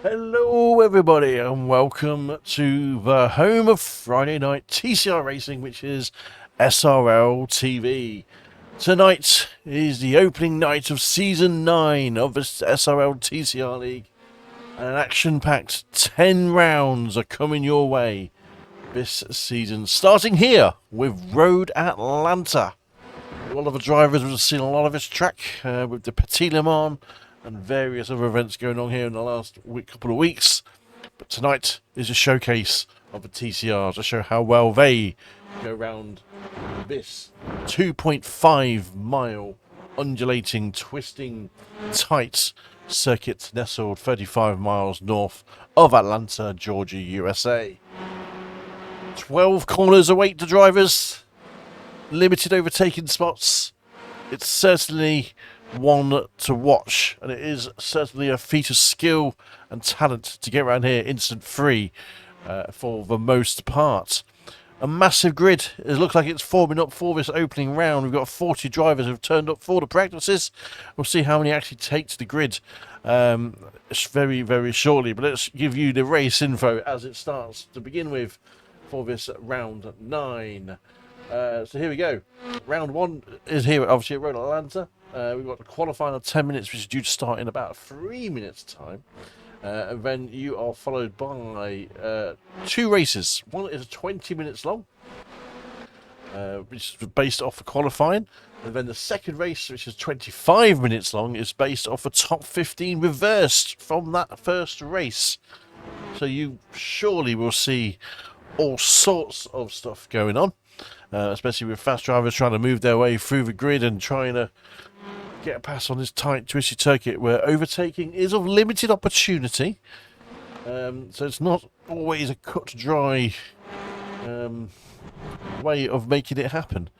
Hello everybody and welcome to the home of Friday night TCR racing, which is SRL TV. Tonight is the opening night of season 9 of the SRL TCR League, and an action-packed 10 rounds are coming your way this season, starting here with Road Atlanta. A lot of the drivers will have seen a lot of this track with the Petit Le Mans and various other events going on here in the last couple of weeks. But tonight is a showcase of the TCRs to show how well they go around this 2.5 mile undulating, twisting, tight circuit nestled 35 miles north of Atlanta, Georgia, USA. 12 corners await the drivers, limited overtaking spots. It's certainly one to watch, and it is certainly a feat of skill and talent to get around here instant free for the most part. A massive grid. It looks like it's forming up for this opening round. We've got 40 drivers who have turned up for the practices. We'll see how many actually take to the grid very, very shortly. But let's give you the race info as it starts to begin with for this round 9. So here we go. Round 1 is here, obviously, at Road Atlanta. We've got the qualifying of 10 minutes, which is due to start in about 3 minutes' time. And then you are followed by 2 races. One is 20 minutes long, which is based off the qualifying. And then the second race, which is 25 minutes long, is based off the top 15 reversed from that first race. So you surely will see all sorts of stuff going on. Especially with fast drivers trying to move their way through the grid and trying to get a pass on this tight, twisty circuit where overtaking is of limited opportunity. So it's not always a cut dry way of making it happen.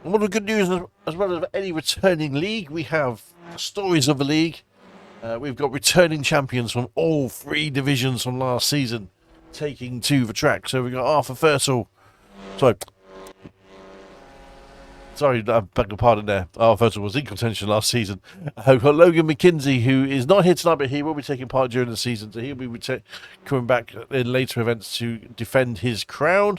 And one of the good news, as well as any returning league, we have stories of the league. We've got returning champions from all 3 divisions from last season taking to the track. So we've got Arthur Fertel. Sorry, I beg your pardon there. Our first was in contention last season. We've got Logan McKinsey, who is not here tonight, but he will be taking part during the season. So he'll be coming back in later events to defend his crown.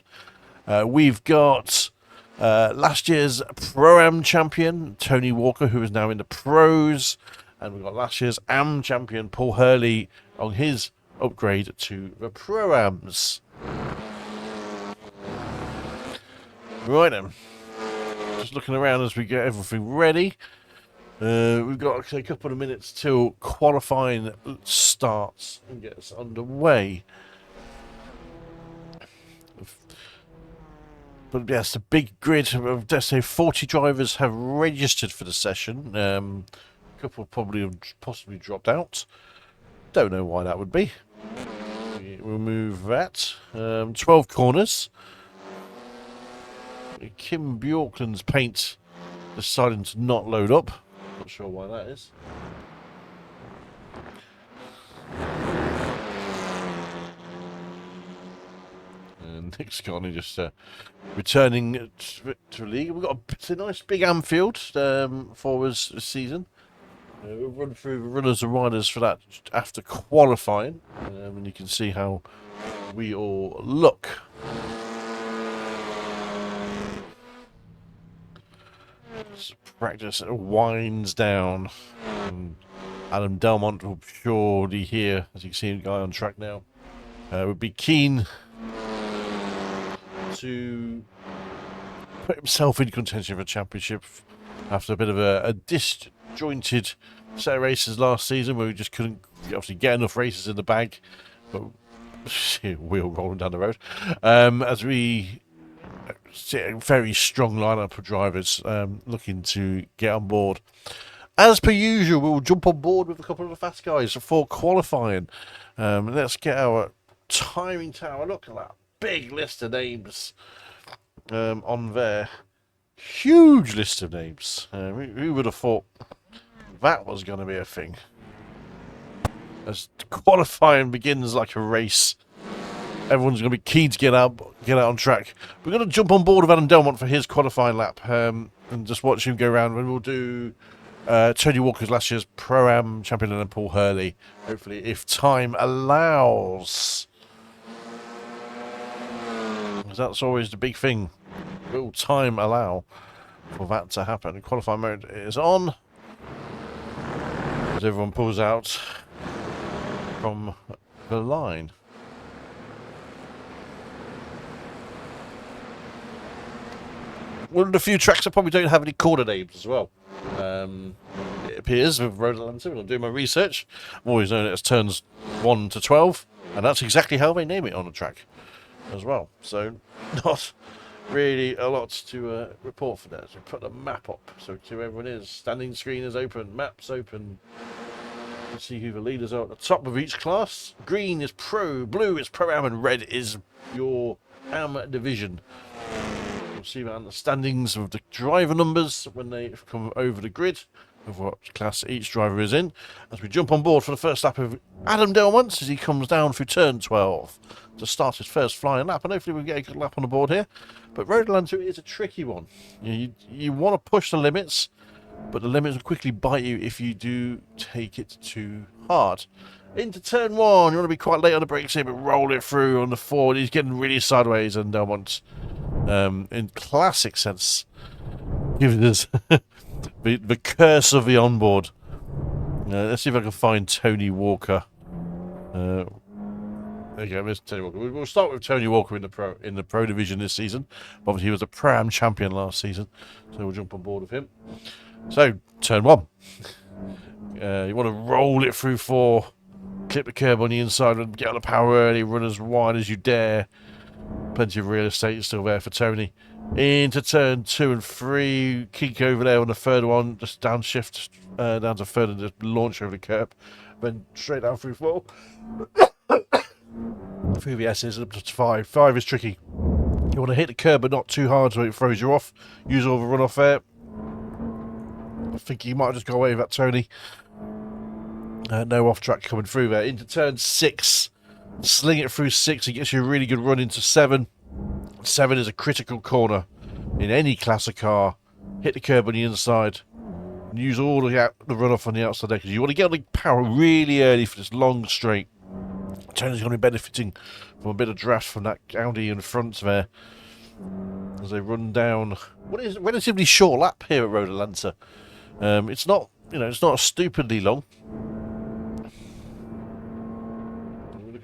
We've got last year's Pro-Am champion, Tony Walker, who is now in the pros. And we've got last year's Am champion, Paul Hurley, on his upgrade to the Pro-Ams. Right then. Just looking around as we get everything ready. We've got a couple of minutes till qualifying starts and gets underway. But yes, the big grid of, let's say, 40 drivers have registered for the session. A couple probably have possibly dropped out. Don't know why that would be. We'll move that. 12 corners. Kim Bjorkland's paint deciding to not load up. Not sure why that is. And Nick's gone and just returning to the league. We've got a nice big Anfield for us this season. We'll run through the runners and riders for that after qualifying. And you can see how we all look. Practice winds down, and Adam Delmont will surely here, as you can see the guy on track now, would be keen to put himself in contention for a championship after a bit of a disjointed set of races last season where we just couldn't obviously get enough races in the bag, but wheel rolling down the road as we a very strong lineup of drivers looking to get on board. As per usual, we'll jump on board with a couple of the fast guys for qualifying. Let's get our timing tower. Look at that big list of names on there. Huge list of names. Who would have thought that was going to be a thing? As qualifying begins like a race, everyone's going to be keen to get out on track. We're going to jump on board with Adam Delmont for his qualifying lap and just watch him go around. And we'll do Tony Walker's last year's Pro-Am champion, and then Paul Hurley, hopefully, if time allows. That's always the big thing. Will time allow for that to happen? Qualifying mode is on as everyone pulls out from the line. One of the few tracks that probably don't have any corner names as well. It appears with Road Atlanta, when I'm doing my research, I'm always known it as turns 1 to 12, and that's exactly how they name it on the track as well. So, not really a lot to report for that. So, put the map up so to everyone is. Standing screen is open, maps open. Let's see who the leaders are at the top of each class. Green is Pro, blue is Pro-Am, and red is your Am division. See that on the standings of the driver numbers when they come over the grid of what class each driver is in, as we jump on board for the first lap of Adam Delmonts as he comes down through turn 12 to start his first flying lap, and hopefully we'll get a good lap on the board here. But Road Atlanta is a tricky one. You want to push the limits, but the limits will quickly bite you if you do take it too hard. Into turn 1, you want to be quite late on the brakes here, but roll it through on the forward. He's getting really sideways, and Delmont, in classic sense, gives us the curse of the onboard. Let's see if I can find Tony Walker. There you go, Mr. Tony Walker. We'll start with Tony Walker in the pro division this season. Obviously, he was a Pro-Am champion last season, so we'll jump on board with him. So, turn 1. You want to roll it through 4. Clip the curb on the inside and get on the power early, run as wide as you dare. Plenty of real estate still there for Tony. Into turn 2 and 3, kink over there on the third one, just downshift down to third and just launch over the curb. Then straight down through 4. 3 VS's up to 5. 5 is tricky. You want to hit the curb but not too hard so it throws you off. Use all the runoff there. I think he might have just got away with that, Tony. No off track coming through there. Into turn 6. Sling it through 6. It gets you a really good run into 7. 7 is a critical corner in any classic car. Hit the curb on the inside. And use all the runoff on the outside there, because you want to get on the power really early for this long straight. Tony's going to be benefiting from a bit of draft from that Audi in front there as they run down what is a relatively short lap here at Road Atlanta. It's not, it's not stupidly long.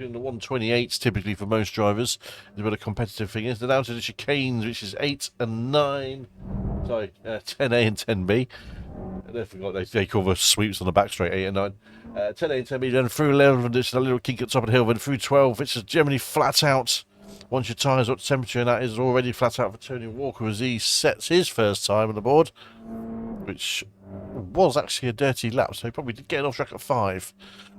In the 128s typically for most drivers is a bit of competitive thing. They're down to the chicanes, which is 8 and 9. Sorry, 10A and 10B. I forgot they call the sweeps on the back straight 8 and 9. 10A and 10B, then through 11, there's a little kink at the top of the hill, then through 12, which is generally flat out. Once your tyres are up to temperature, and that is already flat out for Tony Walker as he sets his first time on the board, which was actually a dirty lap, so he probably did get off track at 5.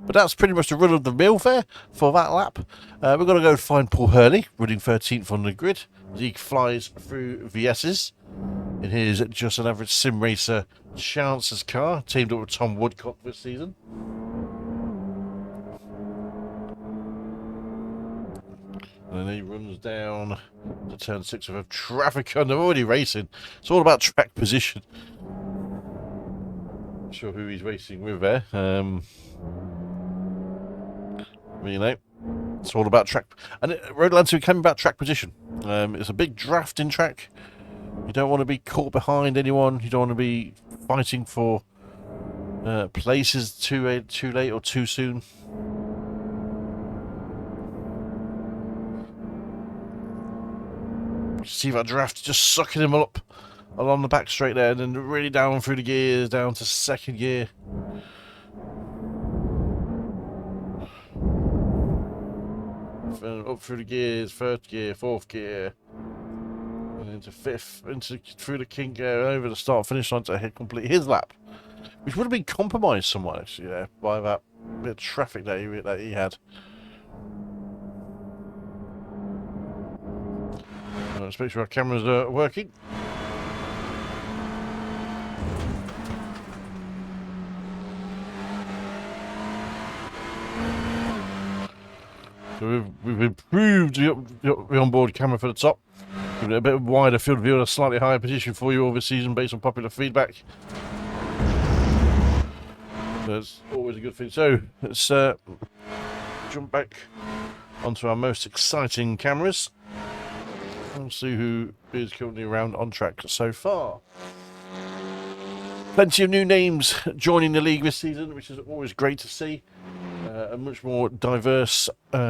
But that's pretty much the run of the mill there for that lap. We're going to go find Paul Hurley, running 13th on the grid, as he flies through VS's in his just an average sim racer Chance's car, teamed up with Tom Woodcock this season. And then he runs down to turn 6 with a traffic, and they're already racing. It's all about track position. Not sure who he's racing with there. It's all about track. And Road Atlanta can be about track position. It's a big drafting track. You don't want to be caught behind anyone. You don't want to be fighting for places too late or too soon. See that draft just sucking him up along the back straight there, and then really down through the gears, down to second gear. Up through the gears, third gear, fourth gear, and into fifth, through the kink gear, over the start finish line to complete his lap, which would have been compromised somewhat actually there by that bit of traffic that he had. Let's make sure our cameras are working. So we've improved the onboard camera for the top, giving it a bit wider field of view and a slightly higher position for you all this season based on popular feedback. That's always a good thing. So let's jump back onto our most exciting cameras and see who is currently around on track so far. Plenty of new names joining the league this season, which is always great to see. A much more diverse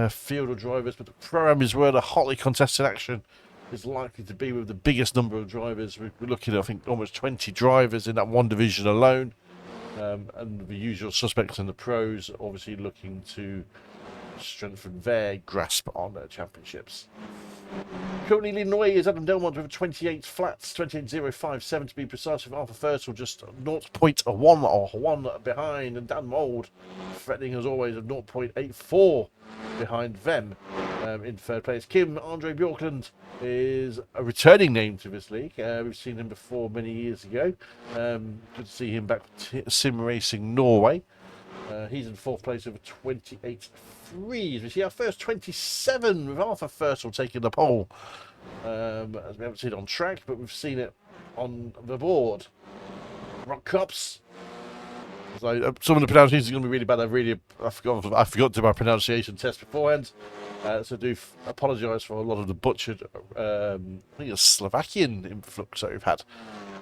field of drivers, but the Pro-Am is where the hotly contested action is likely to be, with the biggest number of drivers. We're looking at, I think, almost 20 drivers in that one division alone. And the usual suspects in the pros obviously looking to strengthen their grasp on their championships. Currently leading the way is Adam Delmont with 28 flats, 28.057 to be precise, with Arthur Fertel just 0.1 or 1 behind, and Dan Mould threatening as always of 0.84 behind them. In third place, Andre Bjorkland is a returning name to this league. We've seen him before many years ago. Good to see him back sim racing Norway. He's in fourth place with 28.3. We see our first 27 with Arthur Fertel taking the pole. As we haven't seen it on track, but we've seen it on the board. Rock Cups. So some of the pronunciation is going to be really bad. I forgot to do my pronunciation test beforehand. So I do apologise for a lot of the butchered, I think it's Slovakian influx that we've had.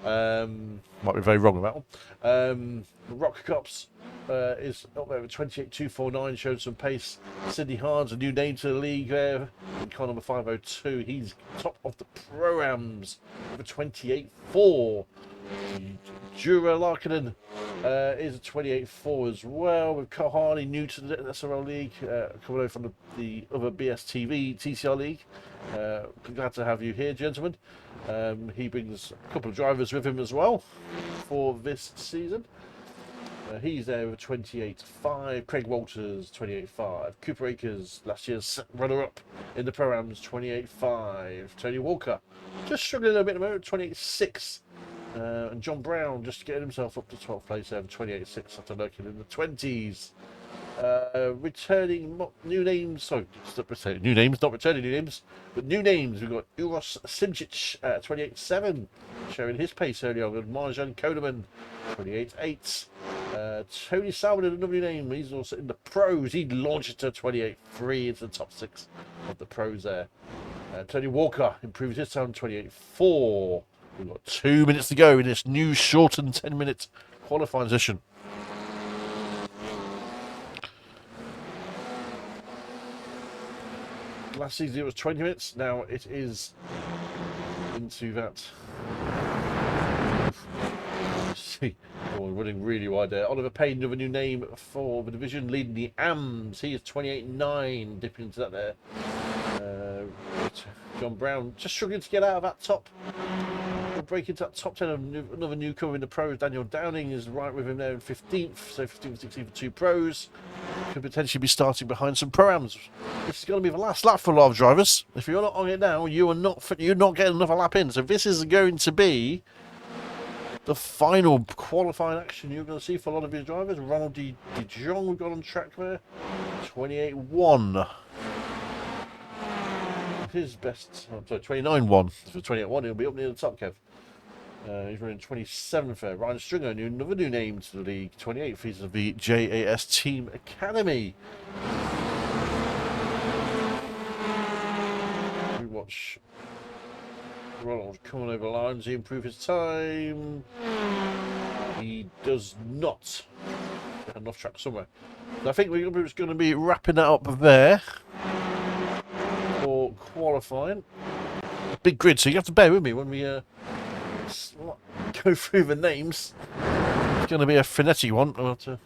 Might be very wrong about them. Rock Cups is up there with 28.249, showing some pace. Sydney Hards, a new name to the league there, in car number 502. He's top of the Pro-Ams with a 28.4. Jura Larkinen is a 28.4 as well, with Kohani new to the SRL League, coming over from the other BSTV TCR League. Glad to have you here, gentlemen. He brings a couple of drivers with him as well for this season. He's there with 28.5. Craig Walters, 28.5. Cooper Akers, last year's runner-up in the Pro-Ams, 28.5. Tony Walker, just struggling a little bit at the moment, 28.6. And John Brown just getting himself up to 12th place there, 28.6 after lurking in the 20s. Returning new names, sorry, new names, not returning new names, but new names. We've got Uros Simcic at 28.7, showing his pace early on. Marjan Kodeman, 28.8. Tony Salmon, another new name. He's also in the pros. He launched it to 28.3 into the top 6 of the pros there. Tony Walker improves his time, 28.4. We've got 2 minutes to go in this new shortened 10-minute qualifying session. Last season it was 20 minutes, now it is into that. See, running really wide there. Oliver Payne, another new name for the division, leading the AMS. He is 28.9, dipping into that there. John Brown just struggling to get out of that top. Break into that top 10. Another newcomer in the pros, Daniel Downing, is right with him there in 15th. So 15th, 16th for 2 pros. Could potentially be starting behind some Pro-Ams. This is going to be the last lap for a lot of drivers. If you're not on it now, you're not getting another lap in. So this is going to be the final qualifying action you're going to see for a lot of these drivers. Ronald De Jong, we've got on track there, 28.1. His best, I'm sorry, 29.1. For 28.1, he'll be up near the top, Kev. He's running 27th there. Ryan Stringer, another new name to the league, 28th. He's of the JAS Team Academy. We watch Ronald coming over the lines. He improve his time. He does not. Heading off track somewhere. So I think we're just going to be wrapping that up there for qualifying. Big grid, so you have to bear with me when we go through the names. It's going to be a frenetic one. I'll have to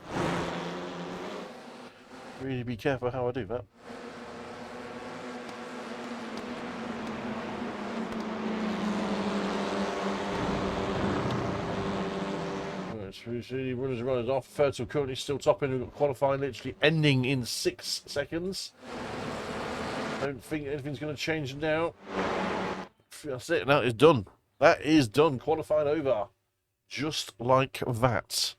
really be careful how I do that. Runners off. Fertile currently still topping. We've got qualifying literally ending in 6 seconds. Don't think anything's going to change now. That's it. That is done. That is done. Qualifying over. Just like that.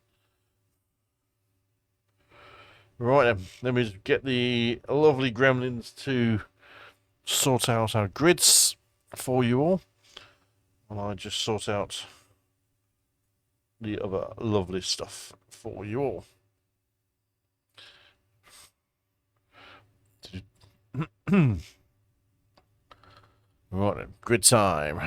Right then. Let me get the lovely gremlins to sort out our grids for you all. And I just sort out the other lovely stuff for you all. Right then, grid time.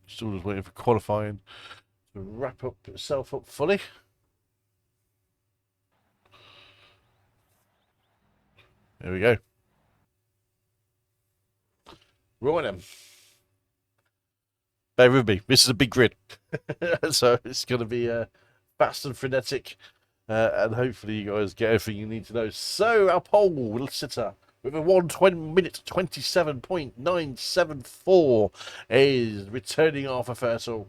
Still just waiting for qualifying to wrap up itself up fully. There we go. Right then. Bear with me. This is a big grid. So it's going to be fast and frenetic. And hopefully you guys get everything you need to know. So our pole sitter with a 1:20 27.974 is returning Arthur Fertel.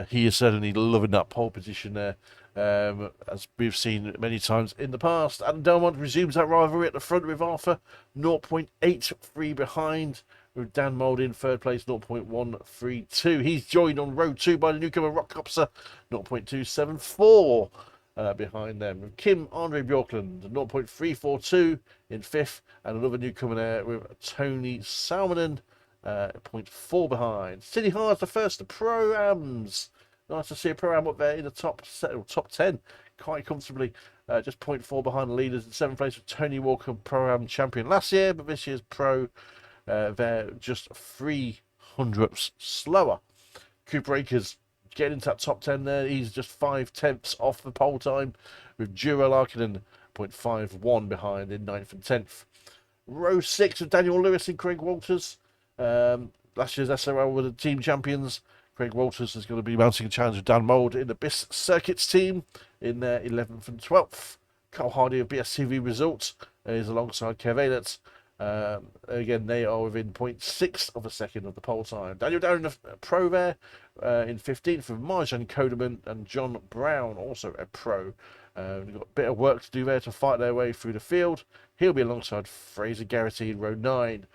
He is certainly loving that pole position there, as we've seen many times in the past. Adam Delmont resumes that rivalry at the front with Arthur, 0.83 behind, with Dan Mould in third place, 0.132. He's joined on row 2 by the newcomer Rock Copser, 0.274. Behind them, with Kim Andre Bjorklund, 0.342 in fifth, and another newcomer there with Tony Salmonen, 0.4 behind. City Hard's the first Pro-Ams. Nice to see a Pro-Am up there in the top 10 quite comfortably. Just 0.4 behind the leaders in seventh place with Tony Walker, Pro-Am champion last year, but this year's Pro, they're just 300ths slower. Cooper Akers getting into that top 10 there. He's just 5/10ths off the pole time, with Juro Larkinen 0.51 behind in 9th and 10th. Row 6 with Daniel Lewis and Craig Walters. Last year's SRL were the team champions. Craig Walters is going to be mounting a challenge with Dan Mould in the BIS Circuits team in their 11th and 12th. Carl Hardy of BSTV Results is alongside Kev Aylett. Again, they are within 0.6 of a second of the pole time. Daniel Down, a pro there, in 15th with Marjan Kodeman and John Brown, also a pro. They've got a bit of work to do there to fight their way through the field. He'll be alongside Fraser Garrity in row 9.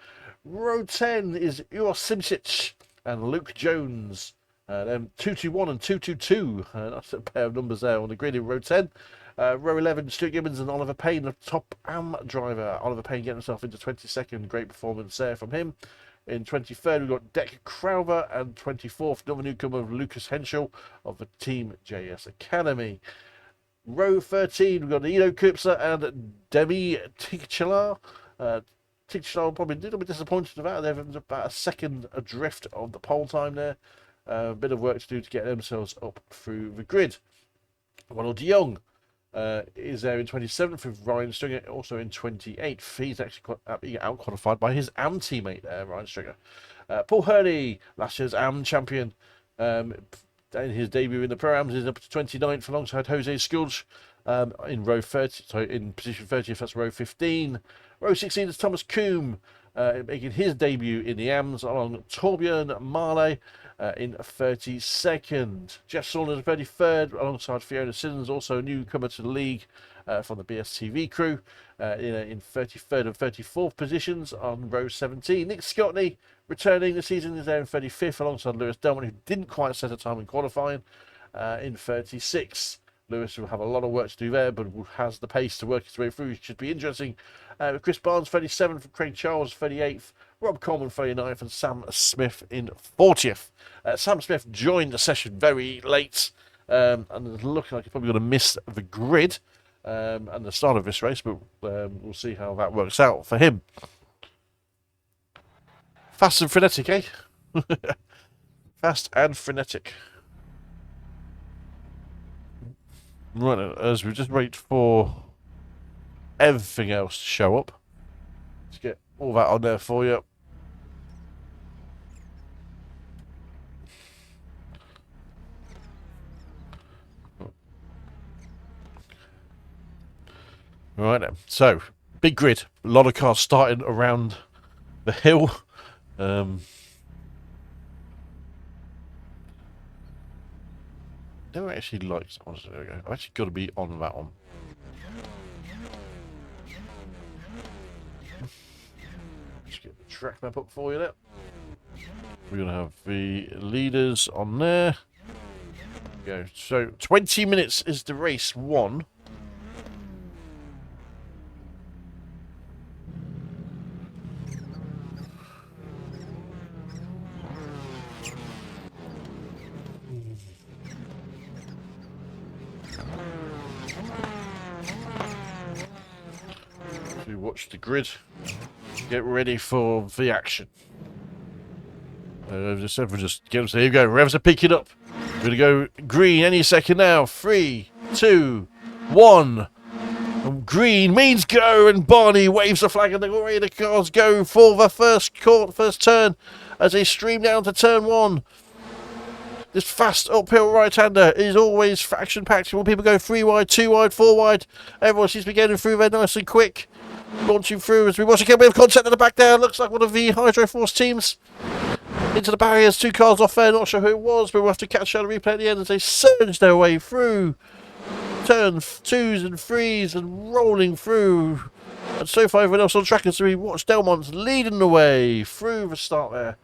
Row 10 is Uros Simcic and Luke Jones. Them 221 and 222. That's a pair of numbers there on the grid in row 10. Row 11, Stuart Gibbons and Oliver Payne, the top AM driver. Oliver Payne getting himself into 22nd. Great performance there from him. In 23rd, we've got Deck Crowther, and 24th, another newcomer, Lucas Henschel of the Team JS Academy. Row 13, we've got Ido Kupsa and Demi Tichela. Tichela probably a little bit disappointed about it. They're about a second adrift of the pole time there. A bit of work to do to get themselves up through the grid. Ronald de Jong is there in 27th with Ryan Stringer, also in 28th. He's actually being out-qualified by his AM teammate there, Ryan Stringer. Paul Hurley, last year's AM champion, in his debut in the Pro-Ams, is up to 29th alongside Jose Skulj in row 30, sorry, in position 30th, that's row 15. Row 16 is Thomas Coombe, making his debut in the AMs along Torbjörn Marley in 32nd. Jeff Saunders 33rd alongside Fiona Siddons, also a newcomer to the league from the BSTV crew, in 33rd and 34th positions on row 17. Nick Scotney returning this season is there in 35th alongside Lewis Delman, who didn't quite set a time in qualifying, in 36th. Lewis will have a lot of work to do there, but has the pace to work his way through. It should be interesting. Chris Barnes, 37th, Craig Charles, 38th, Rob Coleman, 39th, and Sam Smith in 40th. Sam Smith joined the session very late, and it's looking like he's probably going to miss the grid and the start of this race, but we'll see how that works out for him. Fast and frenetic, eh? Fast and frenetic. Right, as we just wait for everything else to show up. Let's get all that on there for you. Right then, so big grid, a lot of cars starting around the hill. Never actually liked that one, so there we go. I've actually got to be on that one. Just get the track map up for you there. We're going to have the leaders on there. There we go. So 20 minutes is the race one. watch the grid. Get ready for the action. Just get them. So here we go. Revs are picking up. We're going to go green any second now. 3, 2, 1. And green means go, and Barney waves the flag, and the way the cars go for the first turn as they stream down to turn 1. This fast uphill right-hander is always action-packed. When people go 3 wide, 2 wide, 4 wide, everyone seems to be getting through there nice and quick. Launching through as we watch again. We have contact at the back there. Looks like one of the Hydro Force teams. Into the barriers, 2 cars off there. Not sure who it was, but we'll have to catch out a replay at the end as they surge their way through. Turn 2s and 3s and rolling through. And so far everyone else on track as we watch Delmont's leading the way through the start there.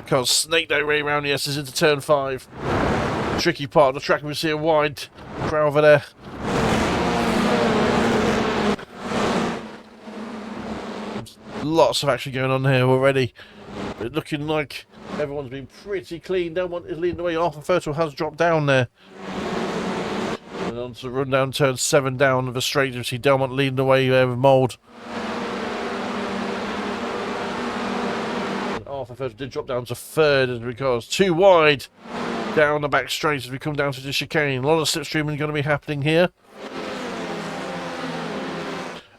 Can't snake their way around the S's into turn 5. Tricky part of the track, we see a wide crowd over there. Lots of action going on here already. It's looking like everyone's been pretty clean. Delmont is leading the way. Arthur Fertile has dropped down there. And on to the run down turn 7 down the straight. You see Delmont leading the way there with Mould. Arthur Fertile did drop down to 3rd as regards 2 wide down the back straight as we come down to the chicane. A lot of slipstreaming going to be happening here.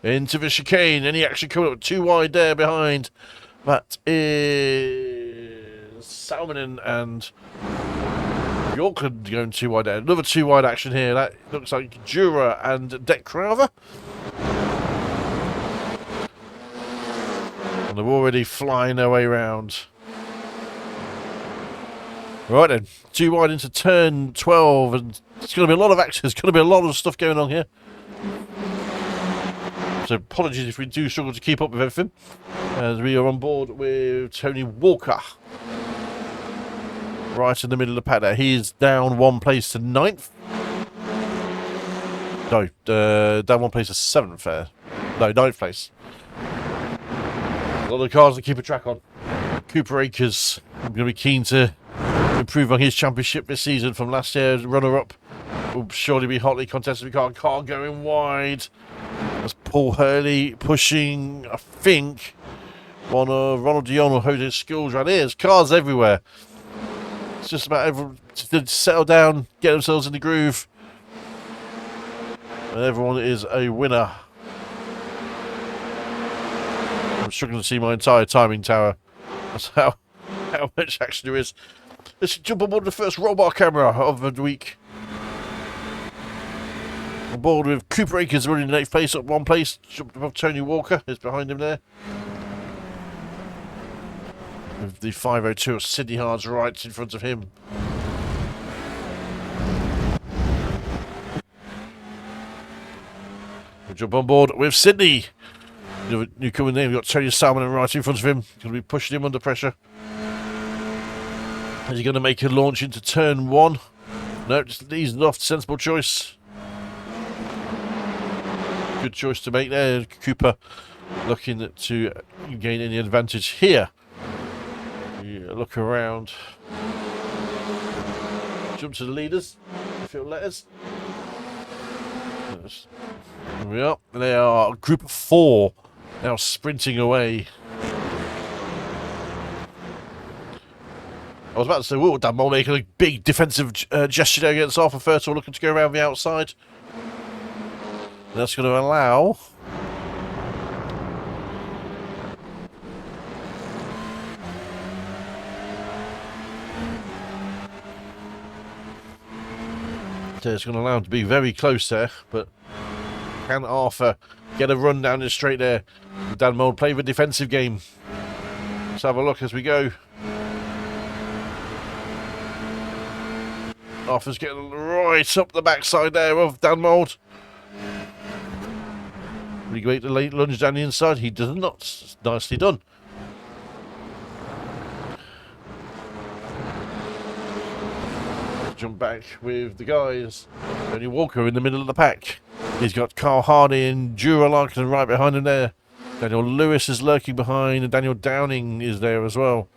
Into the chicane. Any action coming up? 2 wide there behind. That is Salmonen and Yorkland going 2 wide there. Another 2 wide action here. That looks like Jura and Deck Crowther. And they're already flying their way round. Right then, 2 wide into turn 12, and it's going to be a lot of action. There's going to be a lot of stuff going on here. So apologies if we do struggle to keep up with everything, as we are on board with Tony Walker. Right in the middle of the pack there. He is down 1 place to 9th. No, down 1 place to 7th there. No, 9th place. A lot of cars to keep a track on. Cooper Akers, I'm going to be keen to improve on his championship this season from last year's runner-up. Will surely be hotly contested. Car going wide. That's Paul Hurley pushing, I think, one of Ronald Dion or Jose Schools right here. There's cars everywhere. It's just about everyone to settle down, get themselves in the groove. And everyone is a winner. I'm struggling to see my entire timing tower. That's how much action there is. Let's jump on board the first roll-bar camera of the week. On board with Cooper Akers running in 8th place, up 1 place. Jumped above Tony Walker, is behind him there. With the 502 of Sydney Hards right in front of him. We jump on board with Sydney. Newcomer there, we've got Tony Salmon right in front of him. Going to be pushing him under pressure. Is he going to make a launch into turn 1? No, just easing off. Sensible choice. Good choice to make there. Cooper looking to gain any advantage here. Look around. Jump to the leaders. If you'll let us. There we are. They are a group of 4 now sprinting away. I was about to say, whoa, Dan Mole making a big defensive gesture there against Arthur Fertile, looking to go around the outside. That's going to allow it's going to allow him to be very close there, but can Arthur get a run down the straight there? Dan Mould play the defensive game. Let's have a look as we go. Arthur's getting right up the backside there of Dan Mould. Really great to late lunge down the inside. He does not. Nicely done. Jump back with the guys. Tony Walker in the middle of the pack. He's got Carl Hardy and Jura Larkin right behind him there. Daniel Lewis is lurking behind, and Daniel Downing is there as well.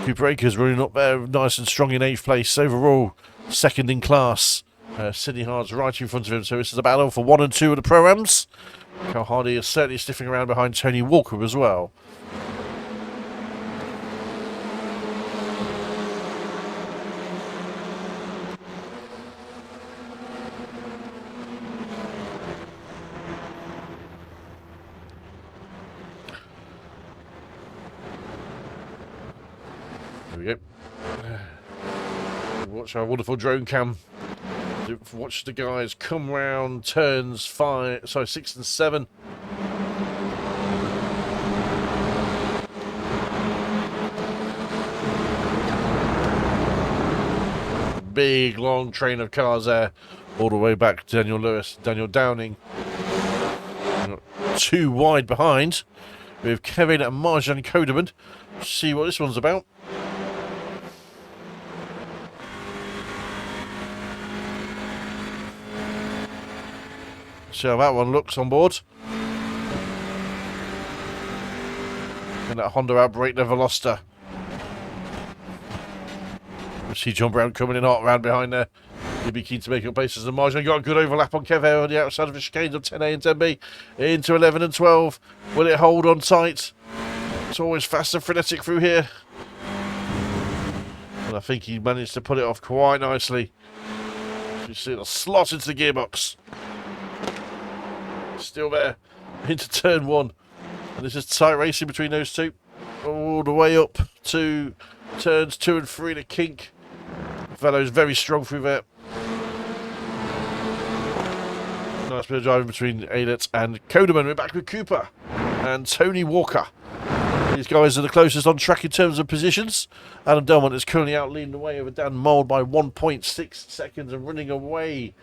Cooper Akers running up there nice and strong in 8th place overall. 2nd in class. Sydney Hard's right in front of him, so this is a battle for 1 and 2 of the Pro-Ams. Carl Hardy is certainly sniffing around behind Tony Walker as well. There we go. Watch our wonderful drone cam. Watch the guys come round turns 6 and 7. Big long train of cars there, all the way back to Daniel Lewis, Daniel Downing. 2 wide behind, with Kevin and Marjan Kodeman. See what this one's about. See how that one looks on board. And that Honda outbrake the Veloster. We see John Brown coming in hot round behind there. He'll be keen to make up places and margin. Got a good overlap on Kev on the outside of the chicanes on 10A and 10B. Into 11 and 12. Will it hold on tight? It's always fast and frenetic through here. And I think he managed to put it off quite nicely. You see the slot into the gearbox. Still there into turn 1, and this is tight racing between those two all the way up to turns 2 and 3. The kink fellow's very strong through there. Nice bit of driving between Aylett and Kodeman. We're back with Cooper and Tony Walker. These guys are the closest on track in terms of positions. Adam Delmont is currently out leading the way over Dan Mould by 1.6 seconds and running away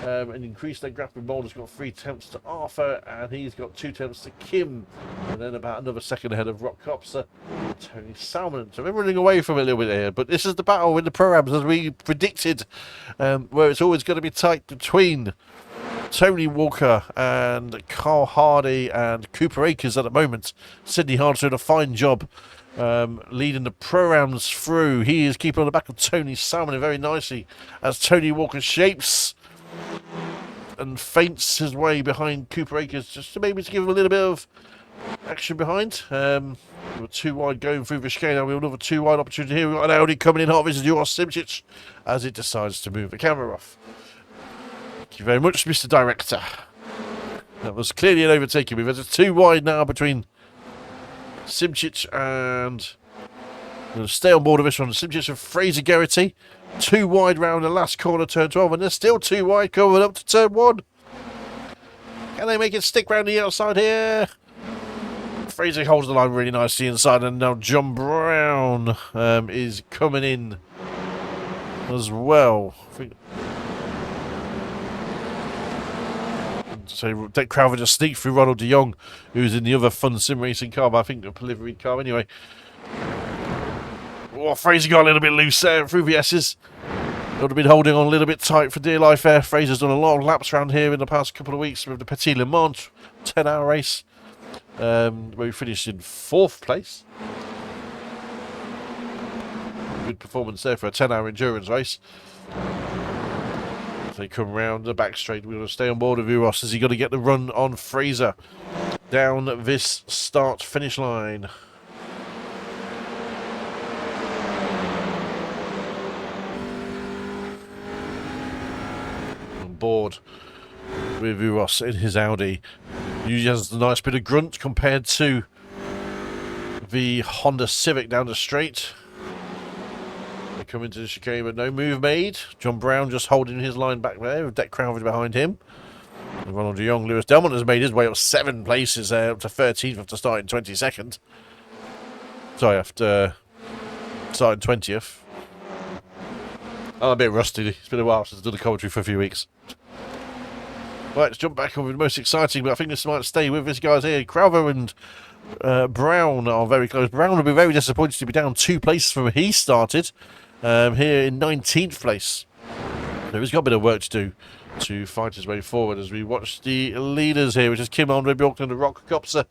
and increased their gap. Mould has got 3 attempts to Arthur, and he's got 2 attempts to Kim, and then about another second ahead of Rock Copser and Tony Salmon. So we're running away from it a little bit here, but this is the battle in the Pro-Ams as we predicted, where it's always going to be tight between Tony Walker and Carl Hardy and Cooper Akers at the moment. Sydney Hard's doing a fine job leading the Pro-Ams through. He is keeping on the back of Tony Salmon very nicely as Tony Walker shapes and feints his way behind Cooper Akers just to maybe to give him a little bit of action behind. We're 2 wide going through the chicane. Now we have another 2 wide opportunity here. We've got an Audi coming in hot. This is Joris Simcic as it decides to move the camera off. Thank you very much, Mr. Director. That was clearly an overtaking. We've had 2 wide now between Simcic and... I'm going to stay on board of this one. Simcic and Fraser Geraghty. 2 wide round the last corner, turn 12, and there's still 2 wide coming up to turn 1. Can they make it stick round the outside here? Fraser holds the line really nicely inside, and now John Brown is coming in as well. So Dick Crowther just sneaked through Ronald de Jong, who's in the other fun sim racing car, but I think the livery car anyway. Oh, Fraser got a little bit loose there through the S's. Would have been holding on a little bit tight for dear life there. Fraser's done a lot of laps around here in the past couple of weeks with the Petit Le Mans 10-hour race, where we finished in 4th place. Good performance there for a 10-hour endurance race. They come round the back straight. We're going to stay on board with Ross as he got to get the run on Fraser down this start-finish line. On board with Ross in his Audi. He has a nice bit of grunt compared to the Honda Civic down the straight. Come into the chicane, but no move made. John Brown just holding his line back there with Dick Crowther behind him. And Ronald de Jong, Lewis Delmont has made his way up 7 places up to 13th after starting 22nd. Sorry, after starting 20th. I'm a bit rusty. It's been a while since I've done the commentary for a few weeks. Right, let's jump back over the most exciting, but I think this might stay with this guys here. Crowther and Brown are very close. Brown will be very disappointed to be down 2 places from where he started. Here in 19th place. So he's got a bit of work to do to fight his way forward as we watch the leaders here, which is Kim Andre Bjorkman and Rock Copser.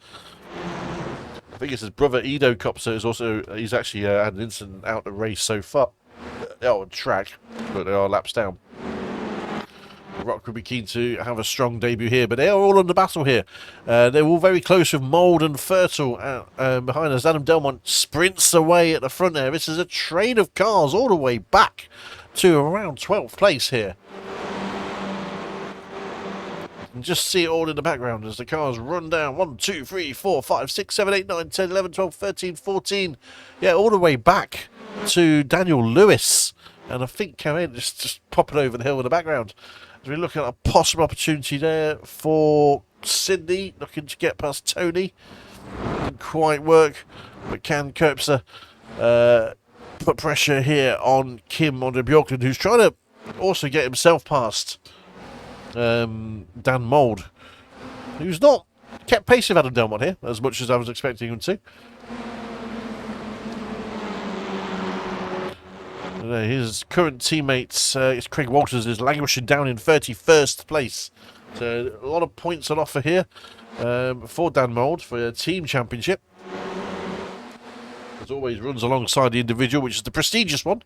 I think it's his brother Edo Copser is also, he's actually had an incident out the race so far. On track, but they are laps down. Rock would be keen to have a strong debut here, but they are all under battle here. They're all very close with Mould and Fertile behind us. Adam Delmont sprints away at the front there. This is a train of cars all the way back to around 12th place here. And just see it all in the background as the cars run down 1, 2, 3, 4, 5, 6, 7, 8, 9, 10, 11, 12, 13, 14. Yeah, all the way back to Daniel Lewis. And I think Kevin just popping over the hill in the background. As we look at a possible opportunity there for Sydney, looking to get past Tony. Didn't quite work, but can Kirpser put pressure here on Kim Andre Bjorklund, who's trying to also get himself past Dan Mould, who's not kept pace with Adam Delmont here as much as I was expecting him to. His current teammate, Craig Walters, is languishing down in 31st place. So a lot of points on offer here for Dan Mould for a team championship. As always, runs alongside the individual, which is the prestigious one.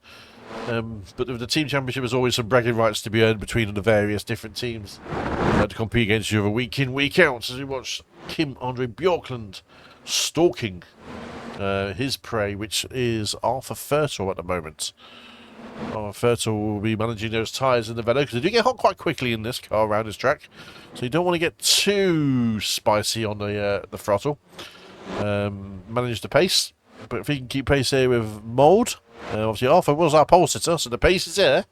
But with the team championship, there's always some bragging rights to be earned between the various different teams to compete against each other week in, week out. As we watch Kim Andre Bjorklund stalking his prey, which is Arthur Fertile at the moment. Fertile will be managing those tyres in the Velo because they do get hot quite quickly in this car around this track, so you don't want to get too spicy on the throttle. Manage the pace, but if he can keep pace here with Mould, obviously Arthur was our pole sitter, so the pace is there.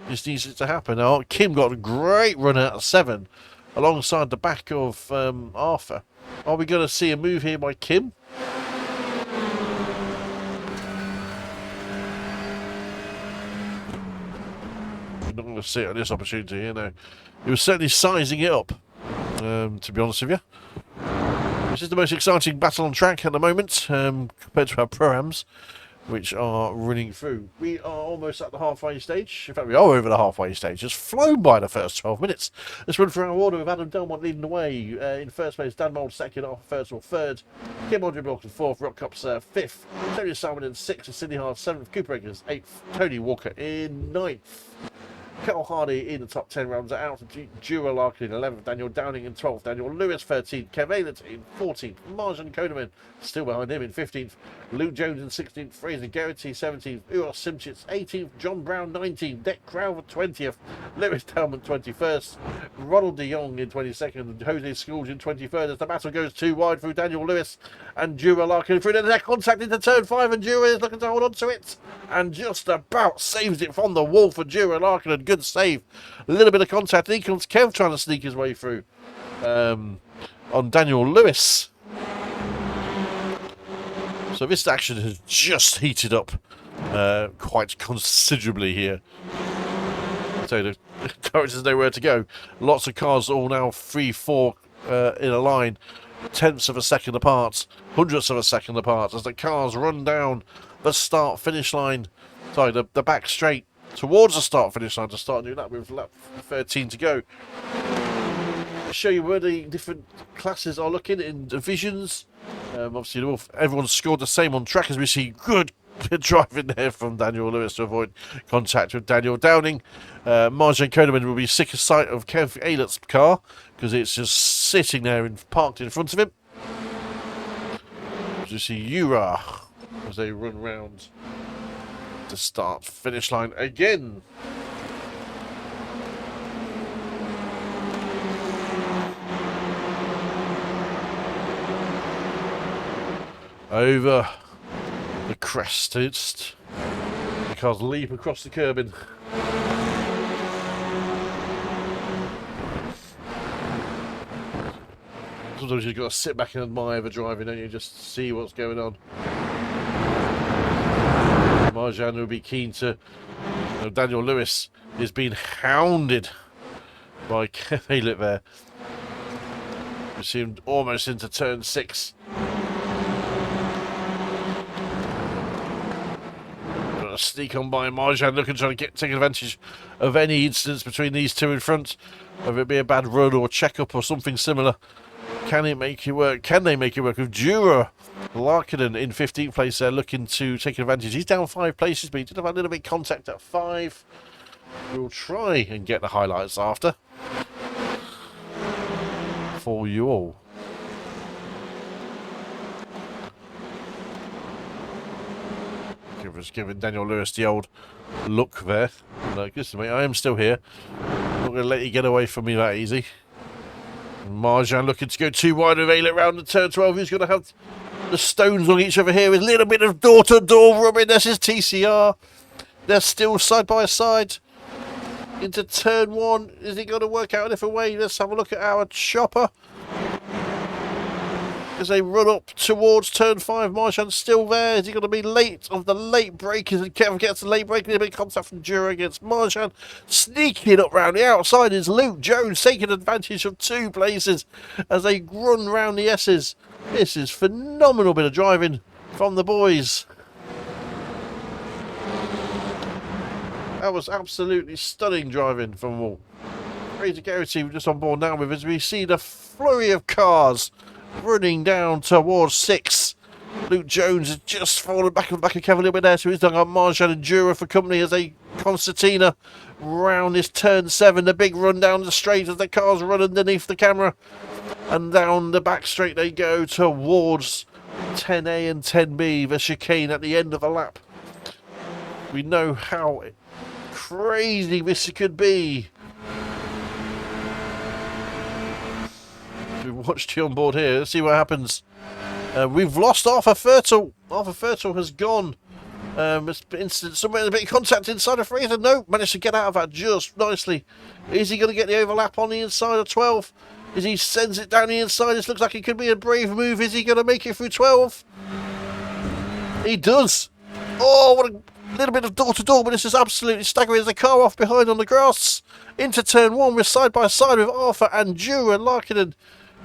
Just needs it to happen. Now Kim got a great run out of 7 alongside the back of Arthur. Are we going to see a move here by Kim? Not going to see it on this opportunity here now. He was certainly sizing it up, to be honest with you. This is the most exciting battle on track at the moment, compared to our Pro-Ams, which are running through. We are almost at the halfway stage. In fact, we are over the halfway stage. It's flown by the first 12 minutes. Let's run through our order with Adam Delmont leading the way. In first place, Dan Mould second, Arthur Fertile third, Kim Andre Bjorklund fourth, Rock Cups fifth, Tony Salmon in sixth, Sidney Hard seventh, Cooper Eggers eighth, Tony Walker in ninth. Carl Hardy in the top 10 rounds out. Dura Larkin in 11th, Daniel Downing in 12th, Daniel Lewis 13th, Kev Aylett in 14th, Marjan Koneman still behind him in 15th, Luke Jones in 16th, Fraser Garrity 17th, Uros Simchits 18th, John Brown 19th, Dick Crowder 20th, Lewis Talman 21st, Ronald de Jong in 22nd, and Jose Schoolge in 23rd as the battle goes too wide through Daniel Lewis and Dura Larkin through the contact into turn 5, and Dura is looking to hold on to it and just about saves it from the wall for Dura Larkin, and good save. A little bit of contact, and here comes Kev trying to sneak his way through on Daniel Lewis. So this action has just heated up quite considerably here. So the directors know where to go. Lots of cars all now 3-4 in a line, tenths of a second apart, hundredths of a second apart as the cars run down the start-finish line. Sorry, the back straight towards the start-finish line to start doing that with lap 13 to go. Show you where the different classes are looking in divisions. Obviously, everyone's scored the same on track as we see good driving there from Daniel Lewis to avoid contact with Daniel Downing. Marjan Koneman will be sick of sight of Kev Aylett's car because it's just sitting there and parked in front of him. As you see Ura as they run round the start-finish line again. Over the crest, the cars leap across the curbing. Sometimes you've got to sit back and admire the driving, don't you? Just see what's going on. Marjan will be keen to... Daniel Lewis is being hounded by Kev Aylett there. We see him almost into turn 6. Sneak on by Marjan, looking to take advantage of any incidents between these two in front, whether it be a bad run or check-up or something similar. Can it make it work? Can they make it work with Dura Larkinen in 15th place there, looking to take advantage? He's down 5 places, but he did have a little bit of contact at 5. we'll try and get the highlights after for you all. Just giving Daniel Lewis the old look there. Like, listen, mate, I am still here. I'm not going to let you get away from me that easy. Marjan looking to go too wide with Aylet round the turn 12. He's going to have the stones on each other here with a little bit of door-to-door rubbing. This is TCR. They're still side by side into turn 1. Is it going to work out a different way? Let's have a look at our chopper. As they run up towards turn 5, Marjan's still there. Is he going to be late of the late breakers? And Kevin gets the late break. A bit of contact from Dura against Marjan. Sneaking up round the outside is Luke Jones, taking advantage of 2 places as they run round the S's. This is phenomenal bit of driving from the boys. That was absolutely stunning driving from all. Fraser Garrity just on board now with us. We see the flurry of cars running down towards 6. Luke Jones has just fallen back on the back of Kevin a little bit there, so he's done got Marjan and Dura for company as they concertina round this turn 7. The big run down the straight as the cars run underneath the camera. And down the back straight they go towards 10A and 10B, the chicane at the end of the lap. We know how crazy this could be. We've watched you on board here. Let's see what happens. We've lost Arthur Fertel. Arthur Fertel has gone. Somewhere a bit of contact inside of Fraser. No, managed to get out of that just nicely. Is he going to get the overlap on the inside of 12? As he sends it down the inside, this looks like it could be a brave move. Is he going to make it through 12? He does. Oh, what a little bit of door-to-door, but this is absolutely staggering as the car off behind on the grass. Into turn 1, we're side by side with Arthur and Dura and Larkinen.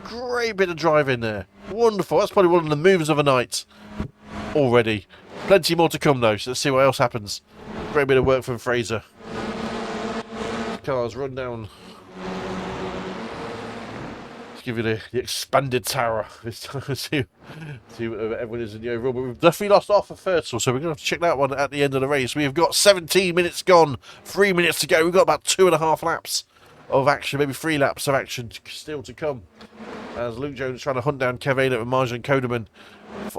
Great bit of driving there. Wonderful. That's probably one of the moves of the night already. Plenty more to come though, so let's see what else happens. Great bit of work from Fraser. Cars run down. Let's give you the expanded tower this time. see what everyone is in the overall. But we've definitely lost Arthur Fertel, so we're going to have to check that one at the end of the race. We've got 17 minutes gone, 3 minutes to go. We've got about 2.5 laps of action, maybe 3 laps of action still to come. As Luke Jones trying to hunt down Kev Aylet and Marjan Kodeman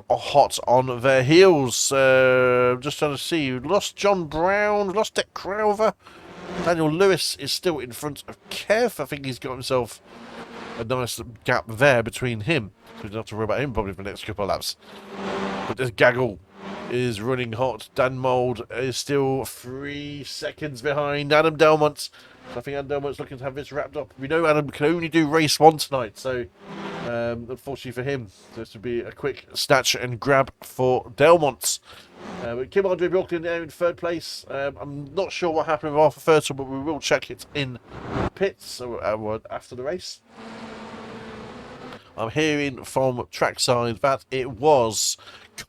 hot on their heels. Just trying to see. We've lost John Brown, we've lost Dick Crowther. Daniel Lewis is still in front of Kev. I think he's got himself a nice gap there between him. So we don't have to worry about him probably for the next couple of laps. But this Gaggle is running hot. Dan Mould is still 3 seconds behind Adam Delmont. So I think Adam Delmont's looking to have this wrapped up. We know Adam can only do race 1 tonight, so unfortunately for him, this would be a quick snatch and grab for Delmont. Kim Andre Bjorklund there in 3rd place. I'm not sure what happened with Arthur Fertel, but we will check it in pits after the race. I'm hearing from trackside that it was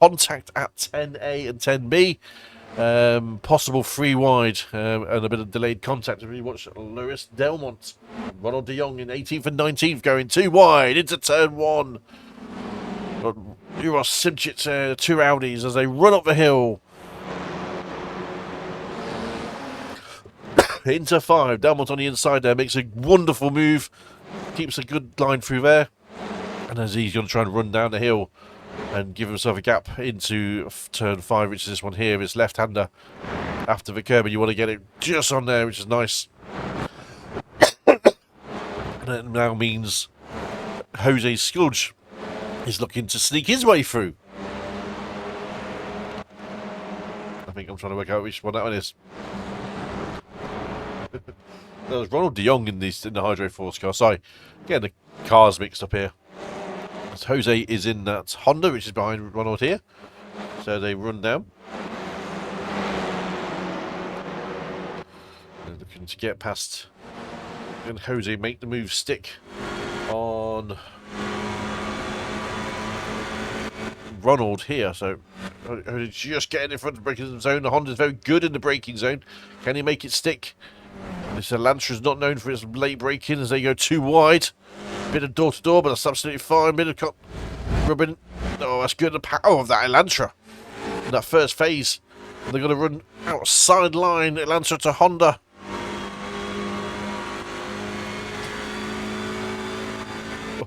contact at 10A and 10B. Possible 3 wide and a bit of delayed contact. If you watch Lewis Delmont, Ronald de Jong in 18th and 19th going 2 wide into turn 1. Uros Simchit, 2 Audis as they run up the hill. Into 5. Delmont on the inside there makes a wonderful move. Keeps a good line through there. And as he's going to try and run down the hill and give himself a gap into turn 5, which is this one here, his left-hander after the curb, and you want to get it just on there, which is nice. And that now means Jose Skudge is looking to sneak his way through. I think I'm trying to work out which one that one is. There's Ronald de Jong in the Hydro Force car. Sorry, getting the cars mixed up here. Jose is in that Honda, which is behind Ronald here. So they run down. They're looking to get past. And Jose make the move stick on Ronald here. So just getting in front of the braking zone. The Honda's very good in the braking zone. Can he make it stick? This Elantra is not known for its late braking as they go 2 wide. Bit of door-to-door, but that's absolutely fine. Bit of rubbing. Oh, that's good. The power of that Elantra in that first phase. And they're going to run outside line Elantra to Honda.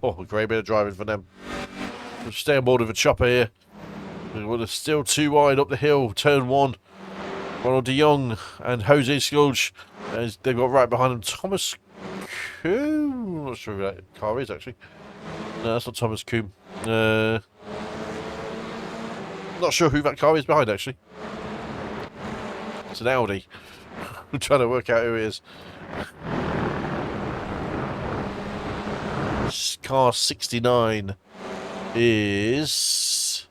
Oh, great bit of driving for them. We'll stay on board with a chopper here. We're still too wide up the hill. Turn 1. Ronald de Jong and Jose Skulge. They've got right behind them Thomas Coombe. I'm not sure who that car is, actually. No, that's not Thomas Coombe. Not sure who that car is behind, actually. It's an Audi. I'm trying to work out who it is. Car 69 is...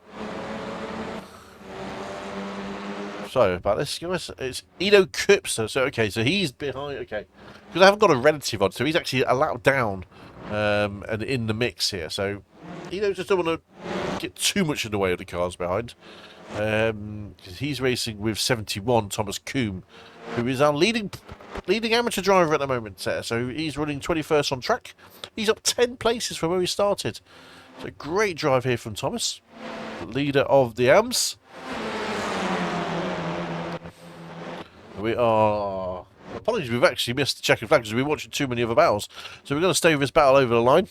Sorry about this, guys. It's Edo Kupster. So, okay, so he's behind... Okay. Because I haven't got a relative on, so he's actually a lap down and in the mix here. So, Edo just don't want to get too much in the way of the cars behind. Because he's racing with 71, Thomas Coombe, who is our leading amateur driver at the moment. So he's running 21st on track. He's up 10 places from where he started. So great drive here from Thomas, the leader of the AMS. We are... Apologies, we've actually missed the checkered flag because we've been watching too many other battles. So we're going to stay with this battle over the line.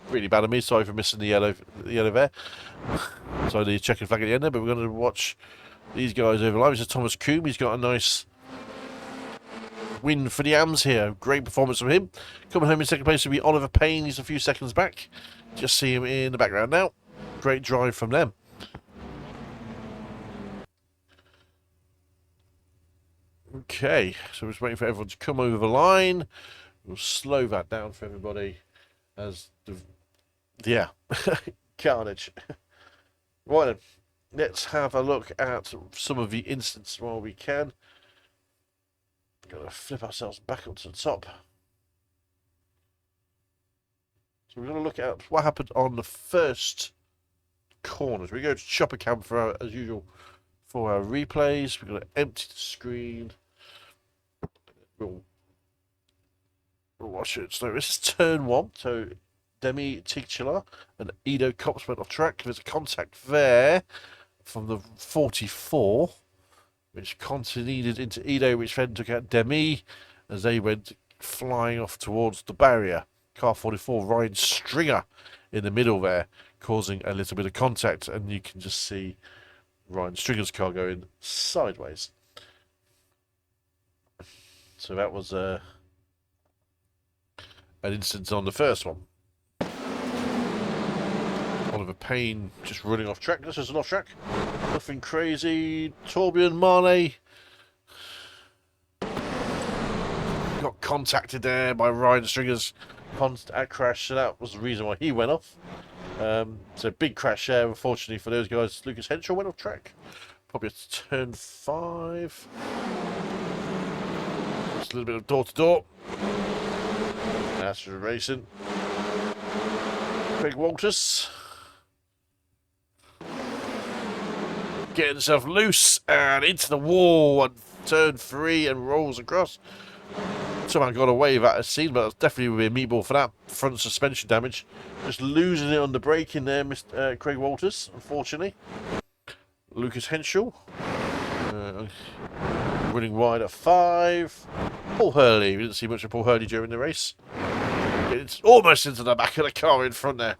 Really bad of me, sorry for missing the yellow there. Sorry, the checkered flag at the end there, but we're going to watch these guys over the line. This is Thomas Coombe. He's got a nice win for the AMS here. Great performance from him. Coming home in second place will be Oliver Payne. He's a few seconds back. Just see him in the background now. Great drive from them. Okay, so we're just waiting for everyone to come over the line. We'll slow that down for everybody as the... Yeah, carnage. Right then, let's have a look at some of the incidents while we can. Gotta flip ourselves back onto the top. So we're going to look at what happened on the first corners. We go to chopper cam for our, as usual, for our replays. We're going to empty the screen. We'll watch it. So this is turn 1. So Demi Tigchila and Edo Kops went off track. There's a contact there from the 44, which continued into Edo, which then took out Demi as they went flying off towards the barrier. Car 44, Ryan Stringer in the middle there, causing a little bit of contact, and you can just see Ryan Stringer's car going sideways. So that was an incident on the first one. Oliver Payne just running off track. This is an off track. Nothing crazy. Torbjörn Mane got contacted there by Ryan Stringer's crash, so that was the reason why he went off. So big crash there, unfortunately for those guys. Lucas Henshaw went off track. Probably at turn 5. Just a little bit of door to door. That's racing. Craig Walters getting himself loose and into the wall on turn 3 and rolls across. Somehow got away with that as seen, but that's definitely would be a meatball for that front suspension damage. Just losing it on the braking there, Mr. Craig Walters, unfortunately. Lucas Henshaw running wide at 5. Paul Hurley, we didn't see much of Paul Hurley during the race. It's almost into the back of the car in front there.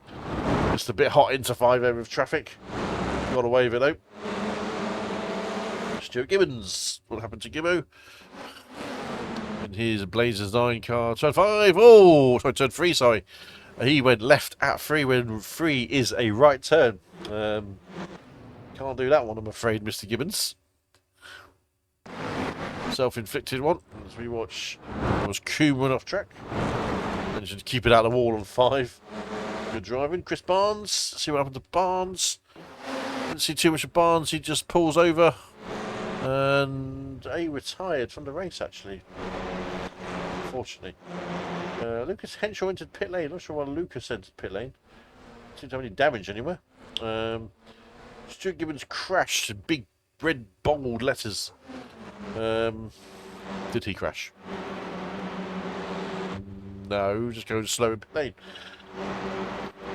Just a bit hot into 5 there with traffic. Got away with it though. Stuart Gibbons, what happened to Gibbo? And here's a Blazers 9 car. Turn 5. Oh, sorry, turn 3, sorry. He went left at 3 when 3 is a right turn. Can't do that one, I'm afraid, Mr. Gibbons. Self-inflicted one. As we watch, it was Coombe run off track. Managed to keep it out of the wall on 5. Good driving. Chris Barnes. See what happened to Barnes. Didn't see too much of Barnes. He just pulls over. And he retired from the race, actually. Unfortunately. Lucas Henshaw entered pit lane. Not sure why Lucas entered pit lane. Seems to have any damage anywhere. Stuart Gibbons crashed in big red bold letters. Did he crash? No, just going slow in pit lane.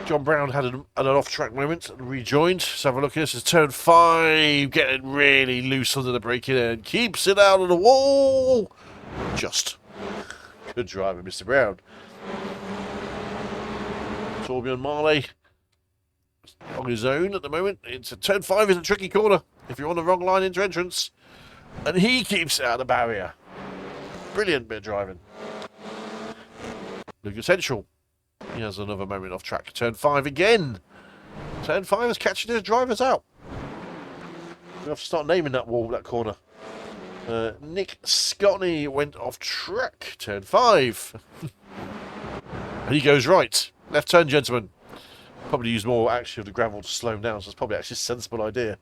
John Brown had an off-track moment and rejoined. Let's have a look at this. It's turn 5, getting really loose under the braking and keeps it out of the wall. Just. Good driving, Mr. Brown. Torbjorn Marley on his own at the moment. It's turn 5 is a tricky corner if you're on the wrong line into entrance. And he keeps it out of the barrier. Brilliant bit of driving. Lucas Henschel. He has another moment off track. Turn 5 again. Turn 5 is catching his drivers out. We have to start naming that wall, that corner. Nick Scotney went off track. Turn 5. And he goes right. Left turn, gentlemen. Probably use more actually of the gravel to slow him down, so it's probably actually a sensible idea.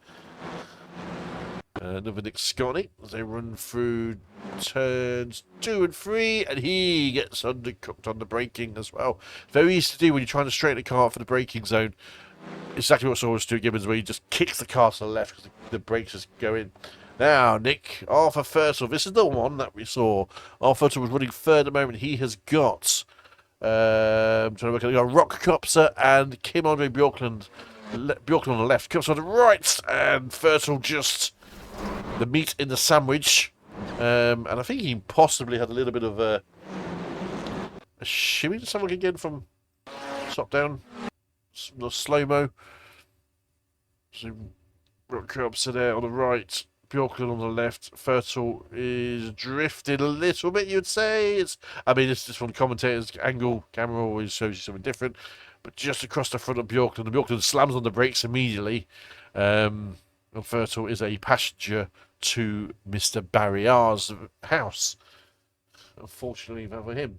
Another Nick Scotney as they run through turns 2 and 3, and he gets undercooked on the braking as well. Very easy to do when you're trying to straighten a car for the braking zone. Exactly what saw Stuart Gibbons, where he just kicks the car to the left because the brakes just go in. Now, Nick, Arthur Fertel. This is the one that we saw. Arthur Fertel was running third at the moment. He has got trying to work out, Rock Kopser and Kim Andre Bjorklund. Bjorklund on the left, Kopser on the right, and Fertel just the meat in the sandwich. And I think he possibly had a little bit of a shimmy. Let's have a look again from top down. The slow-mo. So Rock Kopser there on the right. Bjorklund on the left. Fertel is drifted a little bit, you'd say. I mean, it's just from the commentator's angle. Camera always shows you something different. But just across the front of Bjorklund, Bjorklund slams on the brakes immediately. And Fertel is a passenger to Mr. Barriar's house. Unfortunately for him.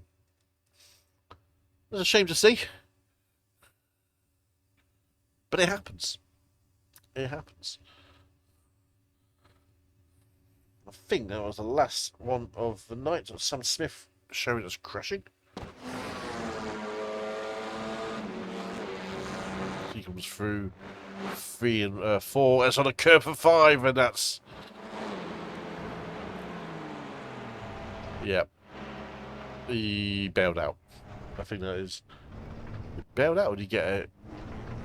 It's a shame to see. But it happens. It happens. I think that was the last one of the night. Sam Smith showing us crashing. He comes through 3 and 4. It's on a curve for 5, and that's... Yeah. He bailed out. I think that is... He bailed out, or did he get a